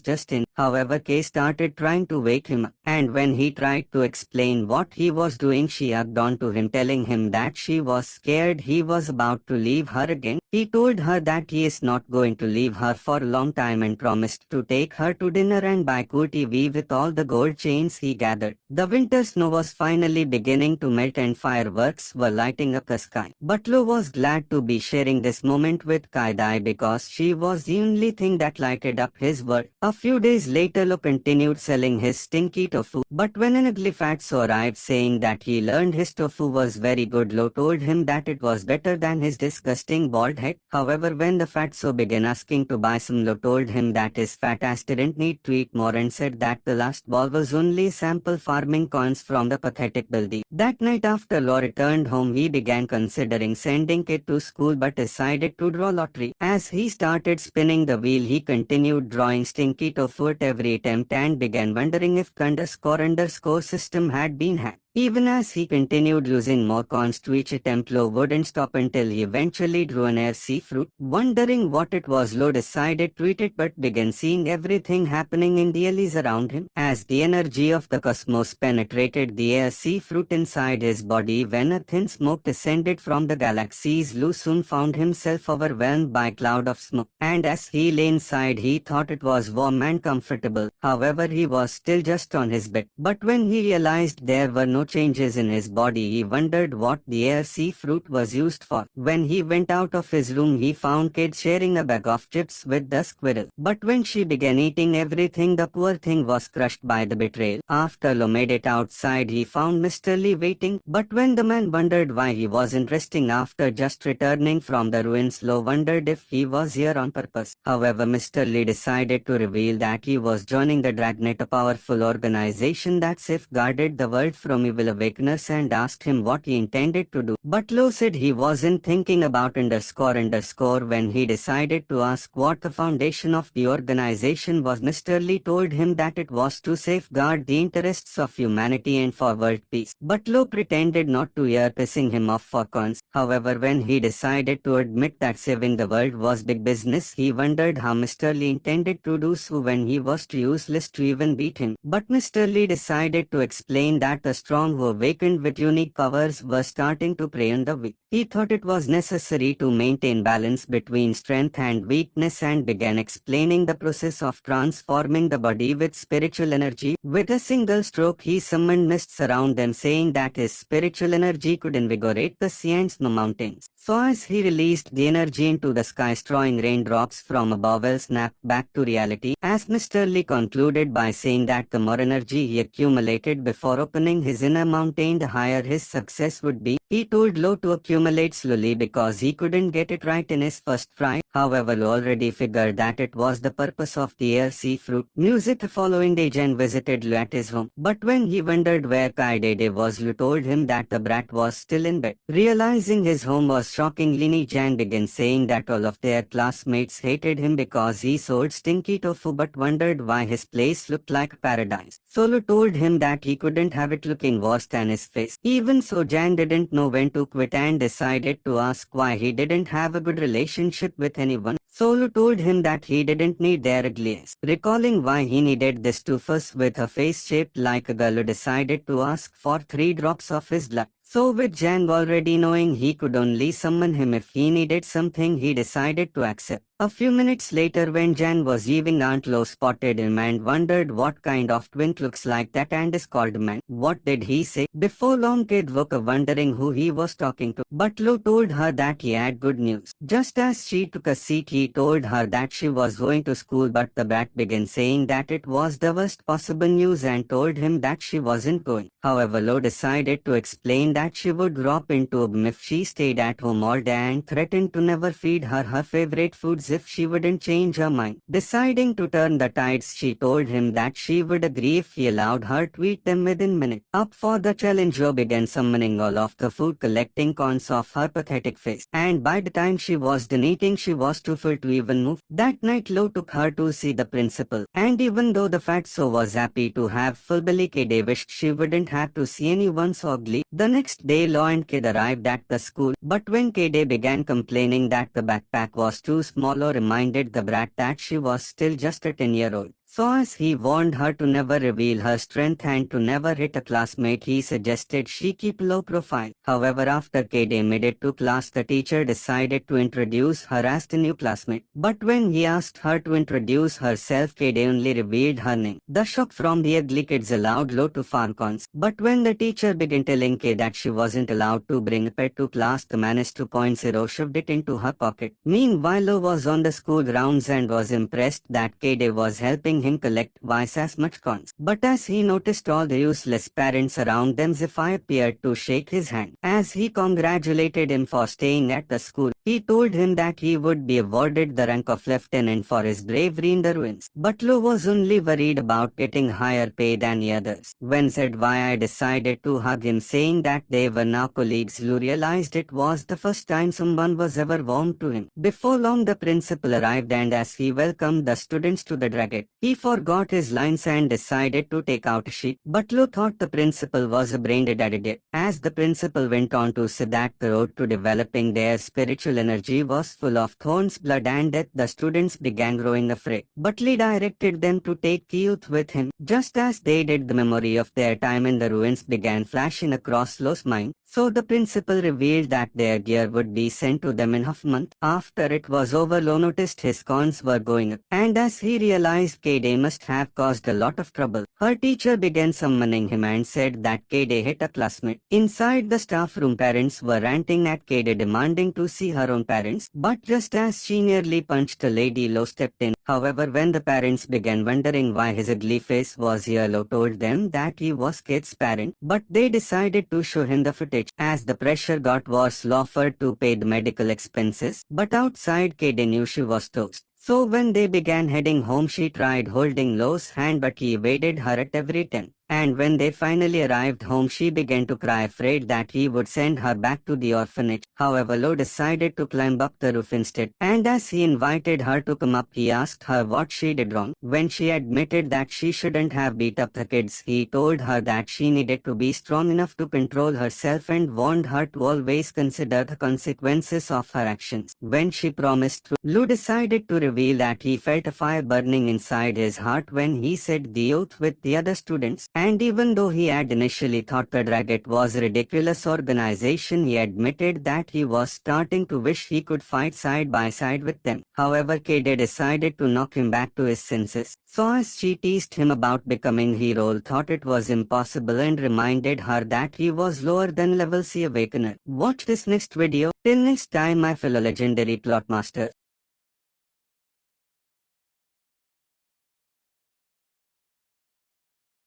just in. However, Kay started trying to wake him up, and when he tried to explain what he was doing, she hugged on to him, telling him that she was scared he was about to leave her again. He told her that he is not going to leave her for a long time and promised to take her to dinner and buy cool TV with all the gold chains he gathered. The winter snow was finally beginning to melt and fireworks were lighting up the sky. But Lo was glad to be sharing this moment with Kaidai because she was the only thing that lighted up his world. A few days later, Lo continued selling his stinky tofu, but when an ugly fatso arrived saying that he learned his tofu was very good, Lo told him that it was better than his disgusting bald head. However, when the fatso began asking to buy some, Lo told him that his fat ass didn't need to eat more and said that the last ball was only sample farming coins from the pathetic building. That night after Lo returned home, he began considering sending Kid to school but decided to draw lottery. As he started spinning the wheel, he continued drawing stinky tofu at every attempt and began wondering if underscore system had been hacked. Even as he continued losing more coins to each attempt, Lo wouldn't stop until he eventually drew an air sea fruit. Wondering what it was, Lo decided to eat it but began seeing everything happening in the alleys around him. As the energy of the cosmos penetrated the air sea fruit inside his body, when a thin smoke descended from the galaxies, Lo soon found himself overwhelmed by a cloud of smoke. And as he lay inside, he thought it was warm and comfortable. However, he was still just on his bed. But when he realized there were no changes in his body, he wondered what the air sea fruit was used for. When he went out of his room, he found Kid sharing a bag of chips with the squirrel. But when she began eating everything, the poor thing was crushed by the betrayal. After Lo made it outside, he found Mr. Lee waiting. But when the man wondered why he wasn't resting after just returning from the ruins, Lo wondered if he was here on purpose. However, Mr. Lee decided to reveal that he was joining the Dragnet, a powerful organization that safeguarded the world from evil awakeners, and asked him what he intended to do. But Lo said he wasn't thinking about underscore when he decided to ask what the foundation of the organization was. Mr. Lee told him that it was to safeguard the interests of humanity and for world peace. But Lo pretended not to hear, pissing him off for cons. However, when he decided to admit that saving the world was big business, he wondered how Mr. Lee intended to do so when he was too useless to even beat him. But Mr. Lee decided to explain that the strong who awakened with unique powers were starting to prey on the weak. He thought it was necessary to maintain balance between strength and weakness and began explaining the process of transforming the body with spiritual energy. With a single stroke, he summoned mists around them, saying that his spiritual energy could invigorate the sea and snow mountains. So as he released the energy into the sky, strewing raindrops from above, will snap back to reality. As Mr. Lee concluded by saying that the more energy he accumulated before opening his inner mountain, the higher his success would be. He told Lo to accumulate slowly because he couldn't get it right in his first try. However, Lo already figured that it was the purpose of the air sea fruit. Music. The following day, Jen visited Lo at his home. But when he wondered where Kaidede was, Lo told him that the brat was still in bed. Realizing his home was shockingly neat, Jan began saying that all of their classmates hated him because he sold stinky tofu but wondered why his place looked like paradise. Solo told him that he couldn't have it looking worse than his face. Even so, Jan didn't know when to quit and decided to ask why he didn't have a good relationship with anyone. Solo told him that he didn't need their ugliness. Recalling why he needed this tofu with a face shaped like a girl, decided to ask for 3 drops of his blood. So with Jang already knowing he could only summon him if he needed something, he decided to accept. A few minutes later, when Jan was leaving, Aunt Lo spotted him and wondered what kind of twink looks like that and is called man. What did he say? Before long, Kid woke up wondering who he was talking to. But Lo told her that he had good news. Just as she took a seat, he told her that she was going to school, but the brat began saying that it was the worst possible news and told him that she wasn't going. However, Lo decided to explain that she would drop into a if she stayed at home all day and threatened to never feed her favorite foods if she wouldn't change her mind. Deciding to turn the tides, she told him that she would agree if he allowed her to eat them within minutes. Up for the challenge, Lo began summoning all of the food, collecting corns off her pathetic face. And by the time she was done eating, she was too full to even move. That night, Lo took her to see the principal. And even though the fatso was happy to have full belly, Kid wished she wouldn't have to see anyone so ugly. The next day, Lo and Kid arrived at the school. But when Kid began complaining that the backpack was too small, Lo reminded the brat that she was still just a 10-year-old. So as he warned her to never reveal her strength and to never hit a classmate, he suggested she keep low profile. However, after Kade made it to class, the teacher decided to introduce her as the new classmate. But when he asked her to introduce herself, Kade only revealed her name. The shock from the ugly kids allowed Lo to farm cons. But when the teacher began telling Kade that she wasn't allowed to bring a pet to class, the MENACE 2.0 shoved it into her pocket. Meanwhile, Lo was on the school grounds and was impressed that Kade was helping him collect twice as much cons. But as he noticed all the useless parents around them, Zephyr appeared to shake his hand. As he congratulated him for staying at the school, he told him that he would be awarded the rank of lieutenant for his bravery in the ruins. But Lo was only worried about getting higher pay than the others. When Zyi decided to hug him, saying that they were now colleagues, Lo realized it was the first time someone was ever warm to him. Before long, the principal arrived, and as he welcomed the students to the dragon, he forgot his lines and decided to take out a sheet. But Lo thought the principal was a brain-dead idiot. As the principal went on to say that the road to developing their spiritual energy was full of thorns, blood and death, the students began growing afraid. But Lee directed them to take youth with him. Just as they did, the memory of their time in the ruins began flashing across Lo's mind. So the principal revealed that their gear would be sent to them in half a month. After it was over, Lo noticed his cons were going up. And as he realized Kade must have caused a lot of trouble, her teacher began summoning him and said that Kade hit a classmate. Inside the staff room, parents were ranting at Kade, demanding to see her own parents. But just as she nearly punched a lady, Lo stepped in. However, when the parents began wondering why his ugly face was here, Lo told them that he was Kade's parent. But they decided to show him the footage. As the pressure got worse, Lo offered to pay the medical expenses. But outside, Kade knew she was toast. So when they began heading home, she tried holding Lo's hand, but he evaded her at every turn. And when they finally arrived home, she began to cry, afraid that he would send her back to the orphanage. However, Lo decided to climb up the roof instead. And as he invited her to come up, he asked her what she did wrong. When she admitted that she shouldn't have beat up the kids, he told her that she needed to be strong enough to control herself and warned her to always consider the consequences of her actions. When she promised to, Lo decided to reveal that he felt a fire burning inside his heart when he said the oath with the other students. And even though he had initially thought the Dragon was a ridiculous organization, he admitted that he was starting to wish he could fight side by side with them. However, Kade decided to knock him back to his senses. So as she teased him about becoming hero, Lo thought it was impossible and reminded her that he was lower than level C Awakener. Watch this next video. Till next time, my fellow legendary plot master.